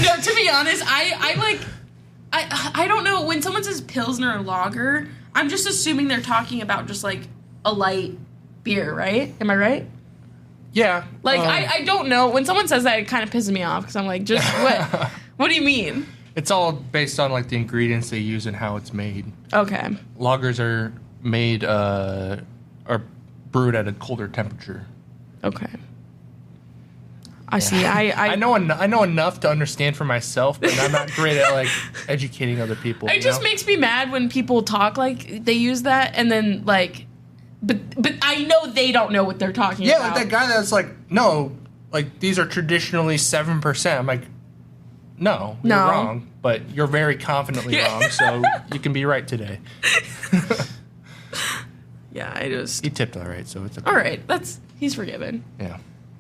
No, to be honest, I don't know. When someone says Pilsner or lager, I'm just assuming they're talking about just like a light beer, right? Am I right? Yeah. Like, I don't know. When someone says that, it kind of pisses me off because I'm like, just what? What do you mean? It's all based on like the ingredients they use and how it's made. Okay. Lagers are made are brewed at a colder temperature. Okay. I see. I know enough to understand for myself, but I'm not great at like educating other people. It just makes me mad when people talk like they use that and then like, but I know they don't know what they're talking Yeah, about. like that guy that's like, no, like these are traditionally 7%. I'm like, no, you're No. wrong, but you're very confidently wrong, so you can be right today. Yeah, I just. He tipped all right, so it's okay. All right, he's forgiven. Yeah.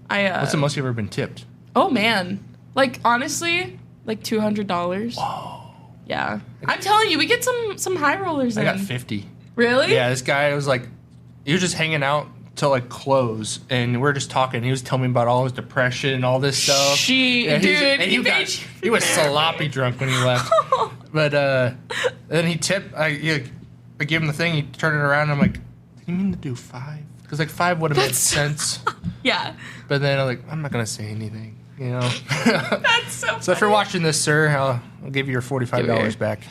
I. What's the most you've ever been tipped? Oh man, like honestly, like $200. Whoa. Yeah, I'm telling you, we get some high rollers I in. got 50. Really? Yeah, this guy was like, he was just hanging out till like close, and we're just talking. He was telling me about all his depression and all this stuff. He was sloppy drunk when he left. But then he tipped. I gave him the thing. He turned it around. And I'm like, did you mean to do 5? Because like 5 would have made sense. Yeah. But then I'm like, I'm not gonna say anything. You know. That's so. So if you're watching this, sir, I'll give you your $45 back.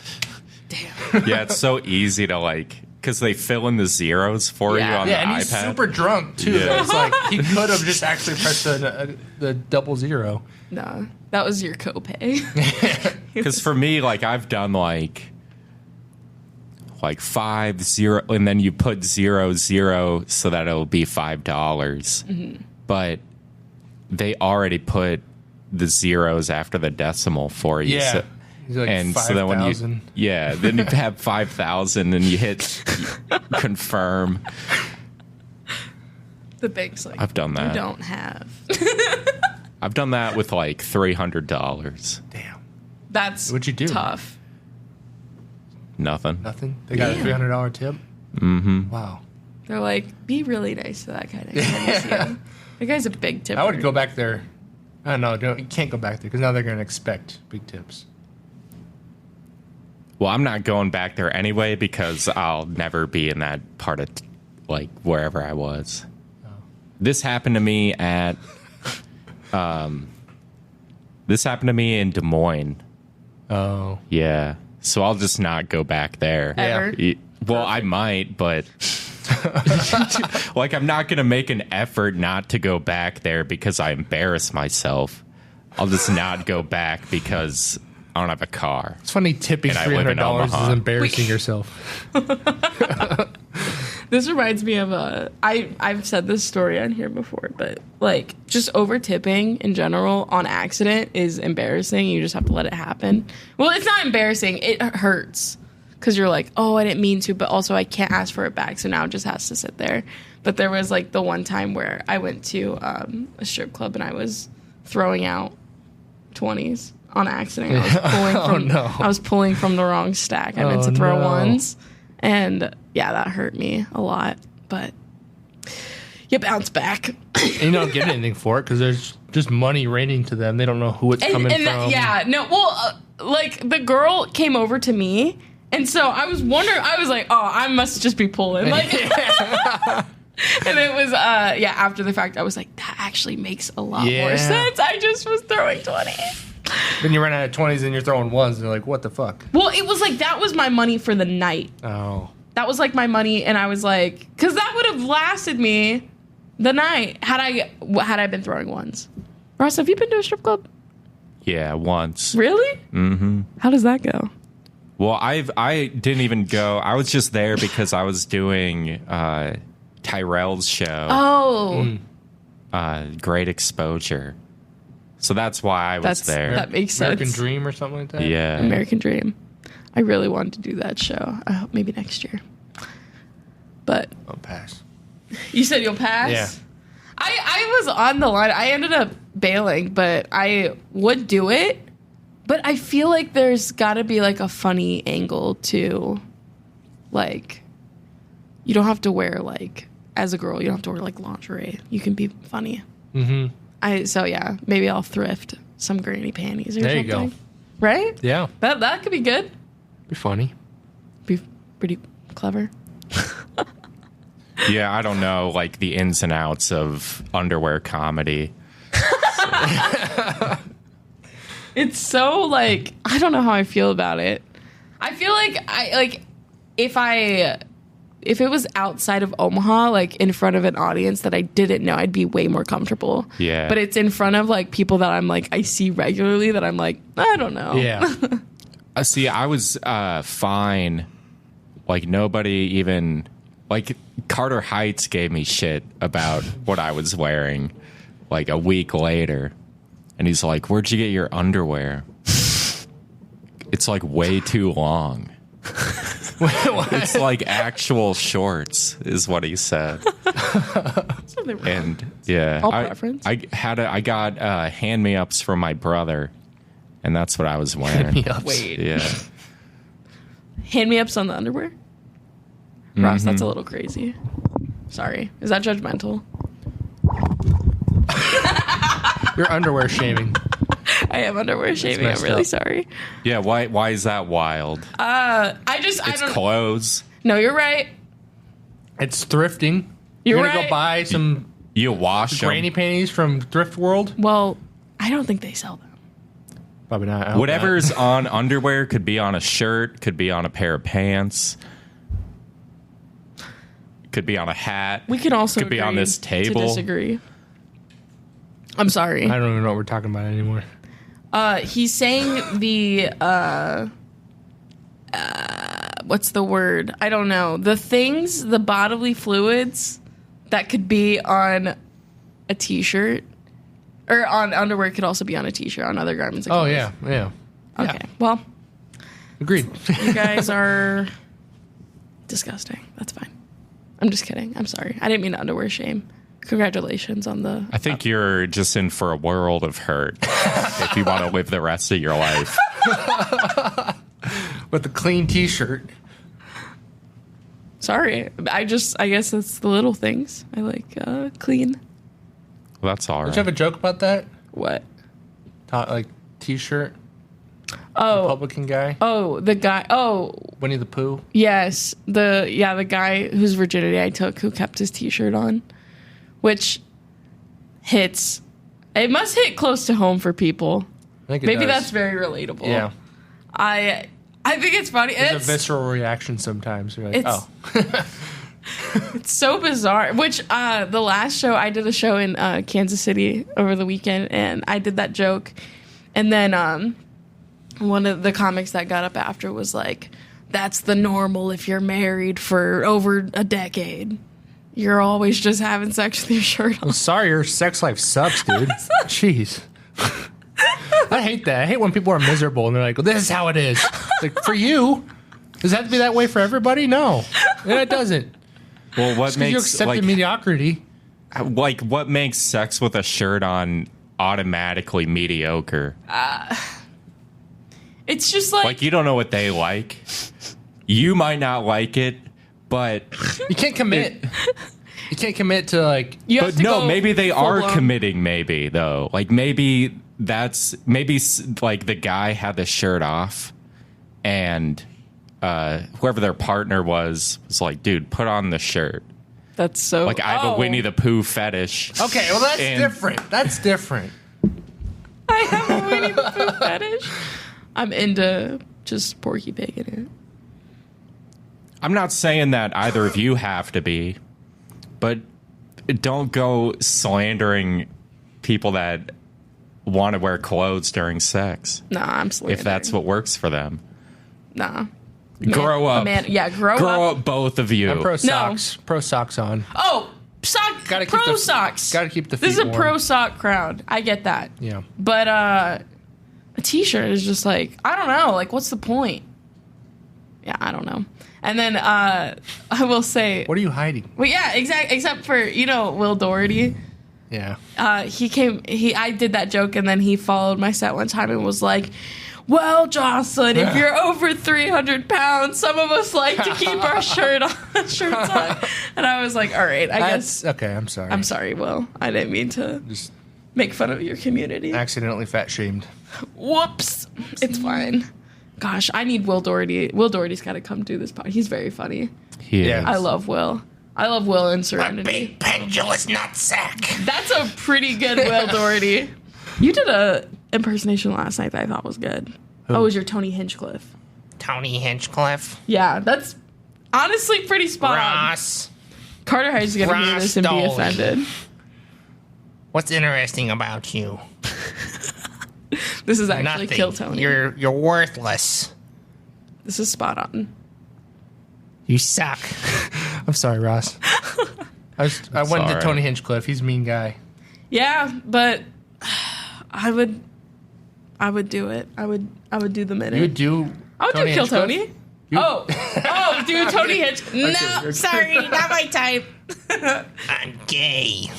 Damn. yeah, it's so easy to like, because they fill in the zeros for Yeah. you on Yeah, the and iPad. he's super drunk too. Yeah. It's like he could have just actually pressed the 00. No, that was your copay. Because for me, like I've done like 5 0, and then you put 0 0 so that it'll be $5. But they already put the zeros after the decimal for you. Yeah. So, He's like and 5, so then when you 000. then you have 5,000 and you hit confirm. The bank's like, I've done that. You don't have. I've done that with like $300. Damn. That's What'd you do? tough. Nothing. Nothing. They got a $300 tip. Mm-hmm. Wow. They're like, be really nice to that guy next time you see him. That guy's a big tipper. I would go back there. No, you can't go back there because now they're going to expect big tips. Well, I'm not going back there anyway because I'll never be in that part of like wherever I was. Oh. This happened to me at this happened to me in Des Moines. Oh. Yeah. So I'll just not go back there. Ever. Well, I might, but like I'm not going to make an effort not to go back there because I embarrass myself. I'll just not go back because I don't have a car. It's funny tipping And I live in $300 Omaha. is embarrassing yourself. This reminds me of I've said this story on here before, but like just over tipping in general on accident is embarrassing. You just have to let it happen. Well, it's not embarrassing. It hurts because you're like, oh, I didn't mean to, but also I can't ask for it back, so now it just has to sit there. But there was like the one time where I went to a strip club and I was throwing out 20s on accident. I was pulling from the wrong stack. I meant to throw ones, and yeah, that hurt me a lot. But you bounce back. And you don't get anything for it because there's just money raining to them. They don't know who it's coming from. Like the girl came over to me, and so I was wondering. I was like, oh, I must just be pulling. Like, and it was after the fact, I was like, that actually makes a lot more sense. I just was throwing 20s. Then you run out of 20s and you're throwing ones, and they're like, what the fuck? Well, it was like that was my money for the night. Oh. That was like my money, and I was like, because that would have lasted me the night had I been throwing ones. Ross, have you been to a strip club? Yeah, once. Really? Mm-hmm. How does that go? Well, I didn't even go. I was just there because I was doing Tyrell's show. Oh. Great Exposure. So that's why I was there. That makes American sense. Dream or something like that? Yeah. American Dream. I really wanted to do that show. I hope maybe next year. But I'll pass. You said you'll pass? Yeah. I was on the line. I ended up bailing, but I would do it. But I feel like there's got to be like a funny angle to, like, you don't have to wear like, as a girl, you don't have to wear like lingerie. You can be funny. Mm-hmm. So yeah, maybe I'll thrift some granny panties or there something. There you go. Right? Yeah. That could be good. Be funny. Be pretty clever. Yeah, I don't know, like, the ins and outs of underwear comedy. It's so, like, I don't know how I feel about it. I feel like if it was outside of Omaha, like, in front of an audience that I didn't know, I'd be way more comfortable. Yeah. But it's in front of, like, people that I'm, like, I see regularly that I'm, like, I don't know. Yeah. See, I was fine. Like, nobody even... Like, Carter Heights gave me shit about what I was wearing, like, a week later. And he's like, where'd you get your underwear? It's, like, way too long. It's like actual shorts, is what he said. And, yeah. All preference. I got hand-me-ups from my brother, and that's what I was wearing. Hand-me-ups. Wait. Yeah. Hand-me-ups on the underwear? Ross, that's a little crazy. Sorry. Is that judgmental? You're underwear shaming. I am underwear shaming. I'm really sorry. Yeah, why is that wild? It's clothes. No, you're right. It's thrifting. You're gonna right. go buy some You wash them. granny panties from Thrift World? Well, I don't think they sell them. Probably not. I hope Whatever's not. on underwear could be on a shirt, could be on a pair of pants, could be on a hat. We can also could be on agree this table. to disagree. I'm sorry. I don't even know what we're talking about anymore. He's saying the what's the word? I don't know. The things, the bodily fluids that could be on a t-shirt or on underwear could also be on a t-shirt, on other garments. Oh, yeah. Yeah. Okay. Well, Agreed. you guys are disgusting. That's fine. I'm just kidding. I'm sorry. I didn't mean to underwear shame. Congratulations on the... I think you're just in for a world of hurt if you want to live the rest of your life. With a clean t-shirt. Sorry. I guess it's the little things. I like clean. Well, that's all Don't right. you have a joke about that? What? Like t-shirt? Oh. Republican guy? Oh, the guy. Oh, Winnie the Pooh? yes. The guy whose virginity I took who kept his t-shirt on. Which hits. It must hit close to home for people. I think it Maybe does. that's very relatable. Yeah. I think it's funny. There's It's, a visceral reaction sometimes. You're like, It's- oh. it's so bizarre. Which the last show, I did a show in Kansas City over the weekend, and I did that joke. And then one of the comics that got up after was like, that's the normal if you're married for over a decade. You're always just having sex with your shirt on. I'm sorry, your sex life sucks, dude. Jeez. I hate that. I hate when people are miserable and they're like, well, this is how it is. Like, for you, Does it have to be that way for everybody? No, it doesn't. Well, what makes you accept mediocrity? Like, what makes sex with a shirt on automatically mediocre? It's just like you don't know what they like. You might not like it, but you can't commit. You can't commit to like. But no, maybe they are committing. Maybe though, like maybe like the guy had the shirt off, and whoever their partner was like, dude, put on the shirt. That's so. Like, I have a Winnie the Pooh fetish. Okay, well that's different. That's different. I have a Winnie the Pooh fetish. I'm into just Porky Pig in it. I'm not saying that either of you have to be, but don't go slandering people that want to wear clothes during sex. Nah, I'm slandering. If that's what works for them. Nah. Grow up. Grow up, both of you. I'm pro socks. No. Pro socks on. Oh, socks. Gotta keep the feet This is a warm. pro sock crowd. I get that. Yeah. But a t-shirt is just like, I don't know. Like, what's the point? Yeah, I don't know. And then I will say... What are you hiding? Well, yeah, exactly. Except for, Will Doherty. Yeah. I did that joke, and then he followed my set one time and was like, well, Joslyne, if you're over 300 pounds, some of us like to keep our shirts on. And I was like, all right, I guess. Okay, I'm sorry. I'm sorry, Will. I didn't mean to just make fun of your community. Accidentally fat shamed. Whoops. It's fine. Gosh, I need Will Doherty. Will Doherty's got to come do this podcast. He's very funny. He is. I love Will. I love Will in Serenity. A big pendulous nutsack. That's a pretty good Will Doherty. You did a impersonation last night that I thought was good. Who? Oh, it was your Tony Hinchcliffe. Tony Hinchcliffe. Yeah, that's honestly pretty spot Ross. on. Carter Hyde's going to hear this and be offended. What's interesting about you? This is actually Nothing. Kill Tony. You're worthless. This is spot on. You suck. I'm sorry, Ross. I went to Tony Hinchcliffe. He's a mean guy. Yeah, but I would do it. I would do the minute. You would do. I would do Kill Tony. You- Do Tony Hitch. No, sorry, not my type. I'm gay.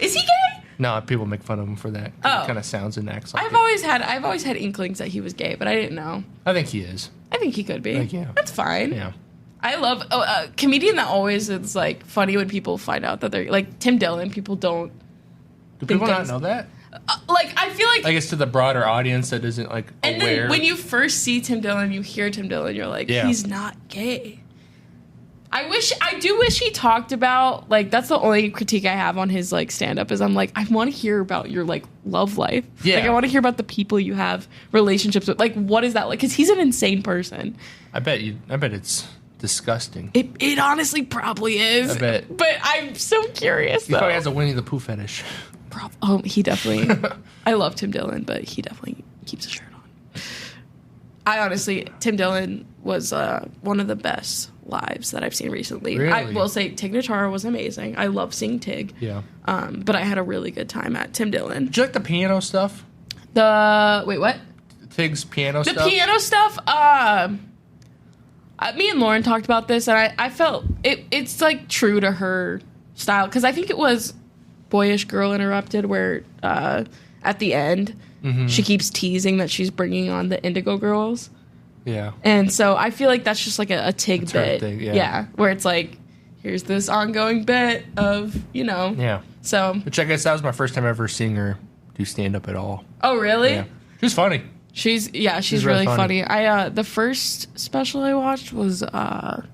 Is he gay? No, people make fun of him for that. Oh. It kind of sounds and acts like I've always had inklings that he was gay, but I didn't know. I think he is. I think he could be. Yeah. That's fine. Yeah. I love a comedian that always is like funny when people find out that they're like Tim Dillon. People don't. Do people not know that? I feel like. I guess to the broader audience that isn't like and aware. then when you first see Tim Dillon, you hear Tim Dillon, you're like, he's not gay. I do wish he talked about, like, that's the only critique I have on his, like, stand-up is I'm like, I want to hear about your, like, love life. Yeah. Like, I want to hear about the people you have relationships with. Like, what is that like? Because he's an insane person. I bet it's disgusting. It honestly probably is. I bet. But I'm so curious, He though. probably has a Winnie the Pooh fetish. He definitely... I love Tim Dillon, but he definitely keeps a shirt on. Tim Dillon was one of the best lives that I've seen recently. Really? I will say Tig Notaro was amazing. I love seeing Tig. Yeah. But I had a really good time at Tim Dillon. Did you like the piano stuff? Wait, what? Tig's piano stuff? The piano stuff, me and Lauren talked about this, and I felt it's like true to her style, because I think it was Boyish Girl Interrupted where at the end she keeps teasing that she's bringing on the Indigo Girls. Yeah. And so I feel like that's just like a Tig That's her bit. thing, yeah. Where it's like, here's this ongoing bit of, Yeah. So. Which I guess that was my first time ever seeing her do stand-up at all. Oh, really? Yeah. She was funny. She's really funny. The first special I watched was, oh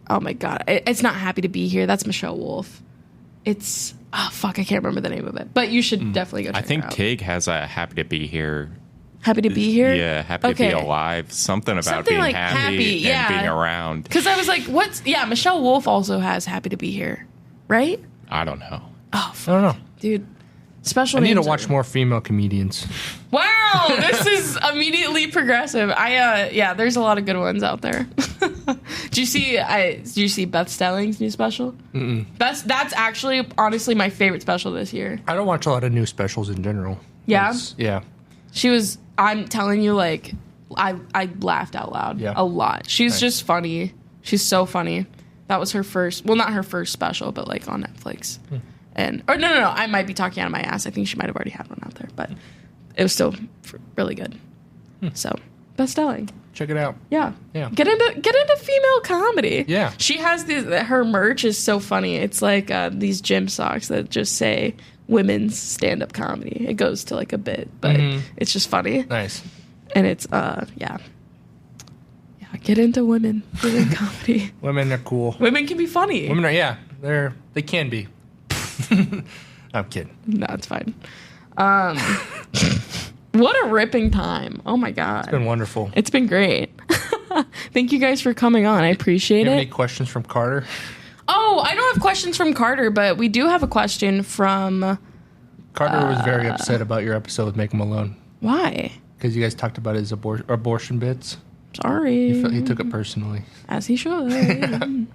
my God. It's not Happy to Be Here. That's Michelle Wolf. It's, I can't remember the name of it. But you should definitely go check it out. I think Tig has a Happy to Be Here. Happy to Be Here? Yeah, Happy to Be Alive. Something about being like happy and being around. Because I was like, Michelle Wolf also has Happy to Be Here, right? I don't know. Oh, I don't know. Dude. Special I need to names watch more female comedians. Wow, this is immediately progressive. There's a lot of good ones out there. Did you see Beth Stelling's new special? Mm-mm. That's actually honestly my favorite special this year. I don't watch a lot of new specials in general. Yeah? Yeah. She was I'm telling you, like, I laughed out loud a lot. She's just funny. She's so funny. That was her first, well, not her first special, but like on Netflix. Or no, I might be talking out of my ass. I think she might have already had one out there, but it was still really good. So, Best Stelling. Check it out. Yeah. Get into female comedy. Yeah. She has her merch is so funny. It's like these gym socks that just say women's stand-up comedy. It goes to like a bit, but it's just funny. Nice. And it's get into women comedy. Women are cool. Women can be funny. Women are they can be. I'm kidding. No, it's fine. What a ripping time. Oh my God. It's been wonderful. It's been great. Thank you guys for coming on. I appreciate you have it. any questions from Carter? Oh, I don't have questions from Carter, but we do have a question from... Carter was very upset about your episode with Make Him Alone. Why? Because you guys talked about his abortion bits. Sorry. He took it personally. As he should.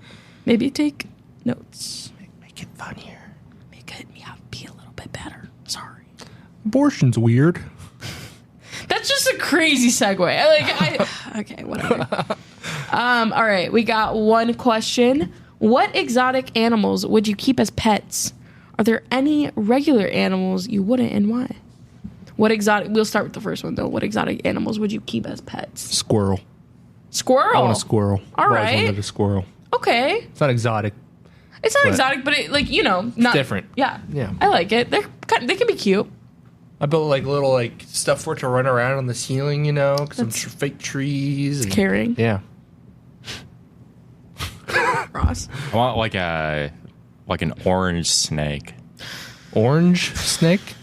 Maybe take notes. Make it funnier. Make it be a little bit better. Sorry. Abortion's weird. That's just a crazy segue. Okay, whatever. All right, we got one question. What exotic animals would you keep as pets? Are there any regular animals you wouldn't, and why? We'll start with the first one, though. What exotic animals would you keep as pets? Squirrel. Squirrel? I want a squirrel. All right. I've always wanted a squirrel. Okay. It's not exotic. It's not exotic, but not different. Yeah. Yeah. I like it. They can be cute. I built like little like stuff for it to run around on the ceiling, some fake trees. It's caring. Yeah. Ross. I want like an orange snake. Orange snake?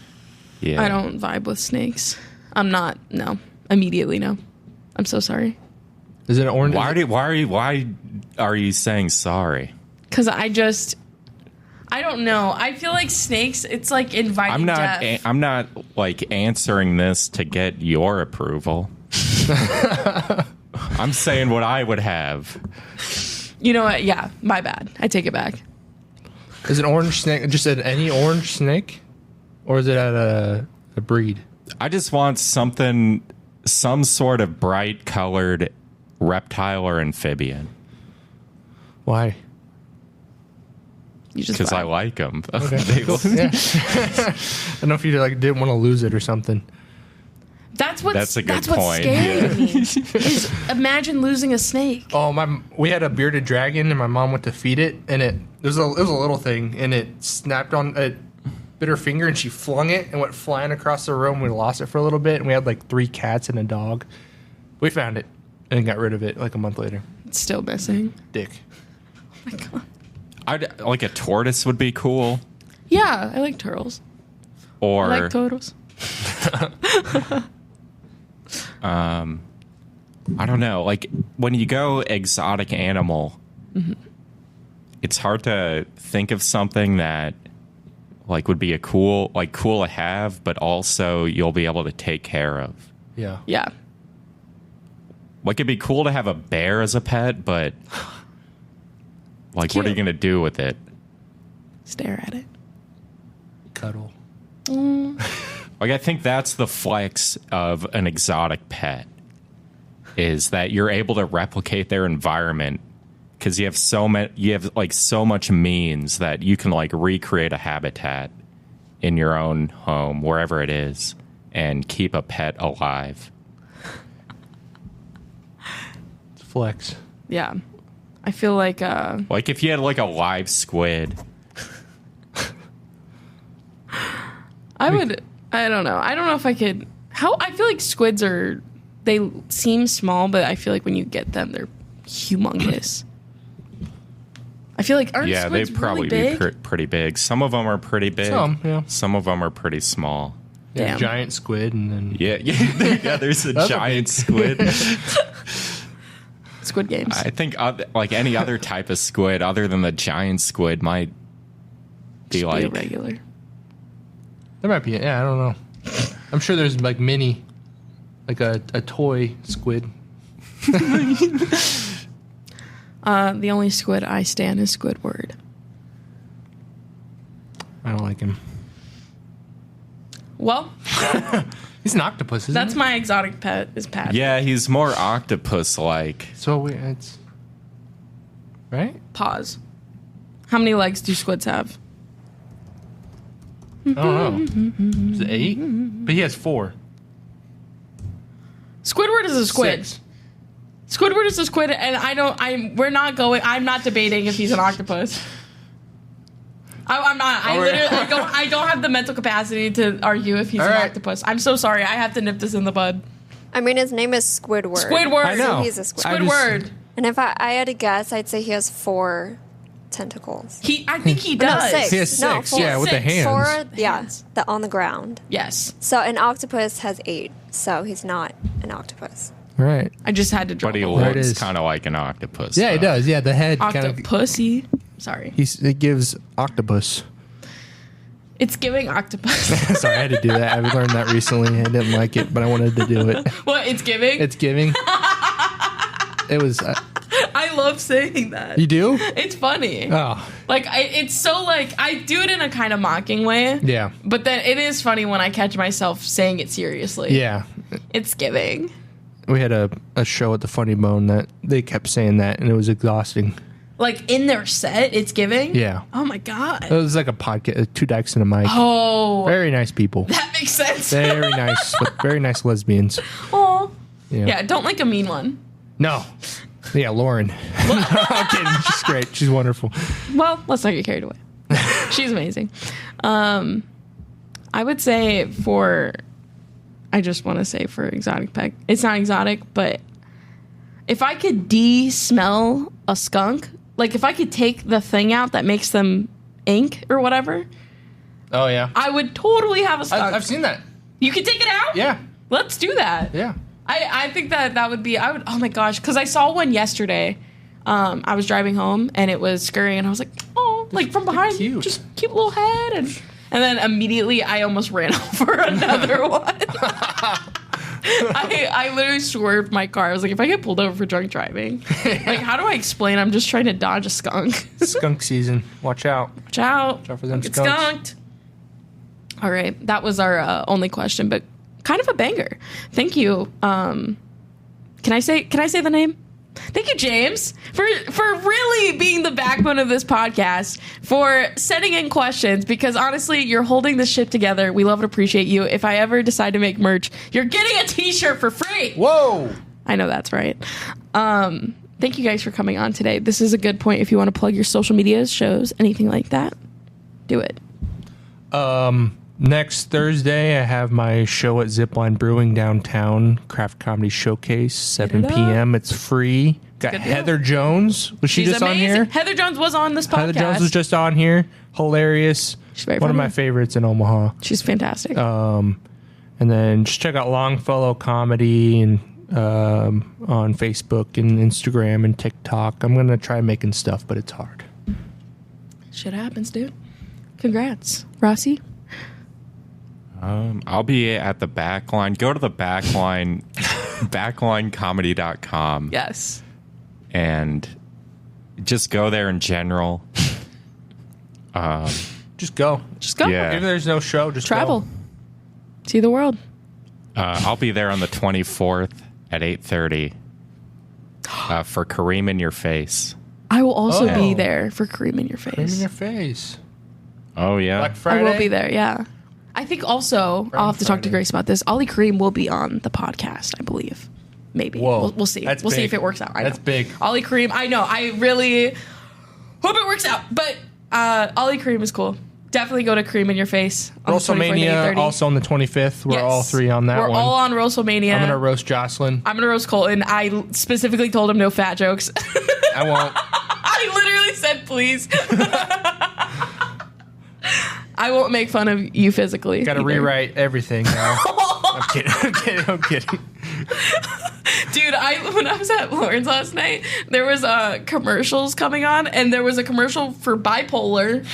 Yeah. I don't vibe with snakes. I'm not. No. Immediately no. I'm so sorry. Is it an orange? Why are you saying sorry? Because I don't know. I feel like snakes, it's like inviting death. I'm not like answering this to get your approval. I'm saying what I would have. You know what? Yeah, my bad. I take it back. Is an orange snake just any orange snake? Or is it at a breed? I just want some sort of bright colored reptile or amphibian. Why? Because I like them. Okay. Cool. Yeah. I don't know if you didn't want to lose it or something. That's a good point. What's scary me. Is imagine losing a snake. Oh, we had a bearded dragon, and my mom went to feed it, and it was a little thing, and it snapped on it, bit her finger, and she flung it and went flying across the room. We lost it for a little bit, and we had like 3 cats and a dog. We found it and got rid of it like a month later. It's still missing. Dick. Oh my God. Like a tortoise would be cool. Yeah, I like turtles. Or I like turtles. I don't know. Like when you go exotic animal, it's hard to think of something that like would be cool to have, but also you'll be able to take care of. Yeah. Yeah. Like it'd be cool to have a bear as a pet, but like what are you gonna do with it? Stare at it. Cuddle. Like I think that's the flex of an exotic pet, is that you're able to replicate their environment because you have so much means that you can like recreate a habitat in your own home wherever it is and keep a pet alive. It's flex. Yeah. I feel like like if you had like a live squid. I don't know. I don't know if I could. I feel like squids they seem small, but I feel like when you get them, they're humongous. I feel like aren't squids they'd probably really big? be pretty big. Some of them are pretty big. Some, yeah. Some of them are pretty small. Yeah, Damn. giant squid, and then Yeah. There's a giant squid. Squid Games. I think like any other type of squid, other than the giant squid, might be Just like be a regular. there might be. Yeah, I don't know. I'm sure there's like mini, like a toy squid. The only squid I stan is Squidward. I don't like him. Well, He's an octopus, isn't That's he? my exotic pet. Is Patrick. Yeah, he's more octopus-like. So it's right. Pause. How many legs do squids have? I don't know. Is it 8? But he has 4. Squidward is a squid. 6. Squidward is a squid, and I'm not debating if he's an octopus. I'm not. I don't have the mental capacity to argue if he's an octopus. I'm so sorry. I have to nip this in the bud. I mean, his name is Squidward. Squidward. I know. So he's a squid. Squidward. And if I had to guess, I'd say he has 4 tentacles. I think he No, does. 6. He has 6. No, 4. Yeah, with the Six. hands. 4, yeah, Hands. on the ground. Yes. So an octopus has 8, so he's not an octopus. Right. I just had to draw. But he There it looks is. kind of like an octopus. Yeah, he does. Yeah, the head kind of. Octopussy. Sorry. It gives octopus. It's giving octopus. Sorry, I had to do that. I learned that recently. I didn't like it, but I wanted to do it. What? It's giving? It's giving. It was. I love saying that. You do? It's funny. Oh, Like, it's so, like, I do it in a kind of mocking way. yeah. But then it is funny when I catch myself saying it seriously. Yeah. It's giving. We had a show at the Funny Bone that they kept saying that, and it was exhausting. Like, in their set, it's giving? Yeah. Oh, my God. It was like a podcast, 2 dykes and a mic. Oh, Very nice people. that makes sense. Very nice. Very nice lesbians. Oh. Yeah. Yeah, don't like a mean one. No. Yeah, Lauren. I'm kidding. She's great. She's wonderful. Well, let's not get carried away. She's amazing. I would say I just want to say for exotic pet, it's not exotic, but if I could de-smell a skunk, like if I could take the thing out that makes them ink or whatever, Oh, yeah. I would totally have a skunk. I've seen that. You could take it out? Yeah. Let's do that. Yeah. I think that would be, oh my gosh, because I saw one yesterday. I was driving home and it was scurrying and I was like, oh, like from behind, cute. just cute little head. And then immediately I almost ran over another one. I literally swerved my car. I was like, if I get pulled over for drunk driving, like, how do I explain I'm just trying to dodge a skunk? Skunk season. Watch out. Watch out. Watch out for them Get skunks. skunked. All right. That was our only question, but kind of a banger. Thank you. Can I say the name? Thank you, James, for really being the backbone of this podcast, for sending in questions, because honestly, you're holding this ship together. We love and appreciate you. If I ever decide to make merch, you're getting a t-shirt for free. Whoa. I know that's right. Thank you guys for coming on today. This is a good point if you want to plug your social medias, shows, anything like that. Do it. Next Thursday, I have my show at Zipline Brewing downtown, Craft Comedy Showcase, 7 Get it up. p.m. It's free. Got Good deal. Heather Jones. Was she She's just amazing. on here? Heather Jones was on this podcast. Heather Jones was just on here. Hilarious. She's very One of funny. my favorites in Omaha. She's fantastic. And then just check out Longfellow Comedy and on Facebook and Instagram and TikTok. I'm going to try making stuff, but it's hard. Shit happens, dude. Congrats, Rossi. I'll be at the Backline. Go to the Backline, backlinecomedy.com. Yes. And just go there in general. Just go. Just go. Yeah. If there's no show, just Travel. go. See the world. I'll be there on the 24th at 8:30 for Kareem in Your Face. I will also Oh. be there for Cream in Your Cream in Face. your face. Oh, yeah. Black I Friday. will be there, yeah. I think also, I'll have to talk to Friday. Grace about this. Ollie Cream will be on the podcast, I believe. Maybe. Whoa. We'll see. That's We'll see big. if it works out. I That's know. big. Ollie Cream, I know. I really hope it works out. But Ollie Cream is cool. Definitely go to Cream in Your Face. On the 24th and WrestleMania 8:30. also on the 25th. We're Yes. all three on that We're one. all on WrestleMania. I'm going to roast Joslyne. I'm gonna roast Colton. I specifically told him no fat jokes. I won't. I literally said please. I won't make fun of you physically. Got to either. rewrite everything now. I'm kidding. I'm kidding. Dude, when I was at Lauren's last night, there was commercials coming on, and there was a commercial for bipolar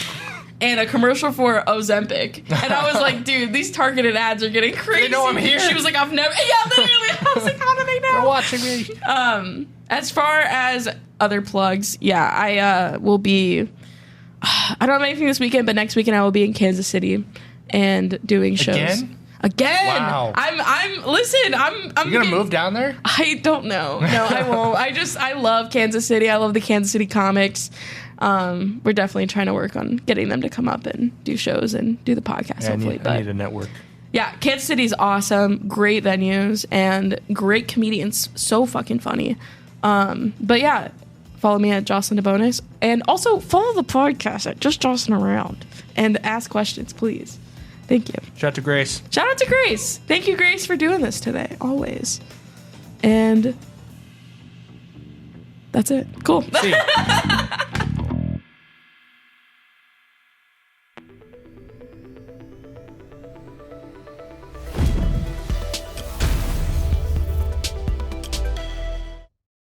and a commercial for Ozempic. And I was like, dude, these targeted ads are getting crazy. They know I'm here. She was like, I've never... Yeah, literally. I was like, how do they know? They're watching me. As far as other plugs, yeah, I will be... I don't have anything this weekend, but next weekend I will be in Kansas City and doing shows. Again? Again. Wow. I'm listen, I'm You gonna move down there? I don't know. No, I won't. I love Kansas City. I love the Kansas City comics. We're definitely trying to work on getting them to come up and do shows and do the podcast, hopefully. I need a network. Yeah, Kansas City's awesome. Great venues and great comedians. So fucking funny. But yeah, follow me at Joslyne DeBonis. And also follow the podcast at Just Jossin Around. And ask questions, please. Thank you. Shout out to Grace. Shout out to Grace. Thank you, Grace, for doing this today. Always. And that's it. Cool. See ya.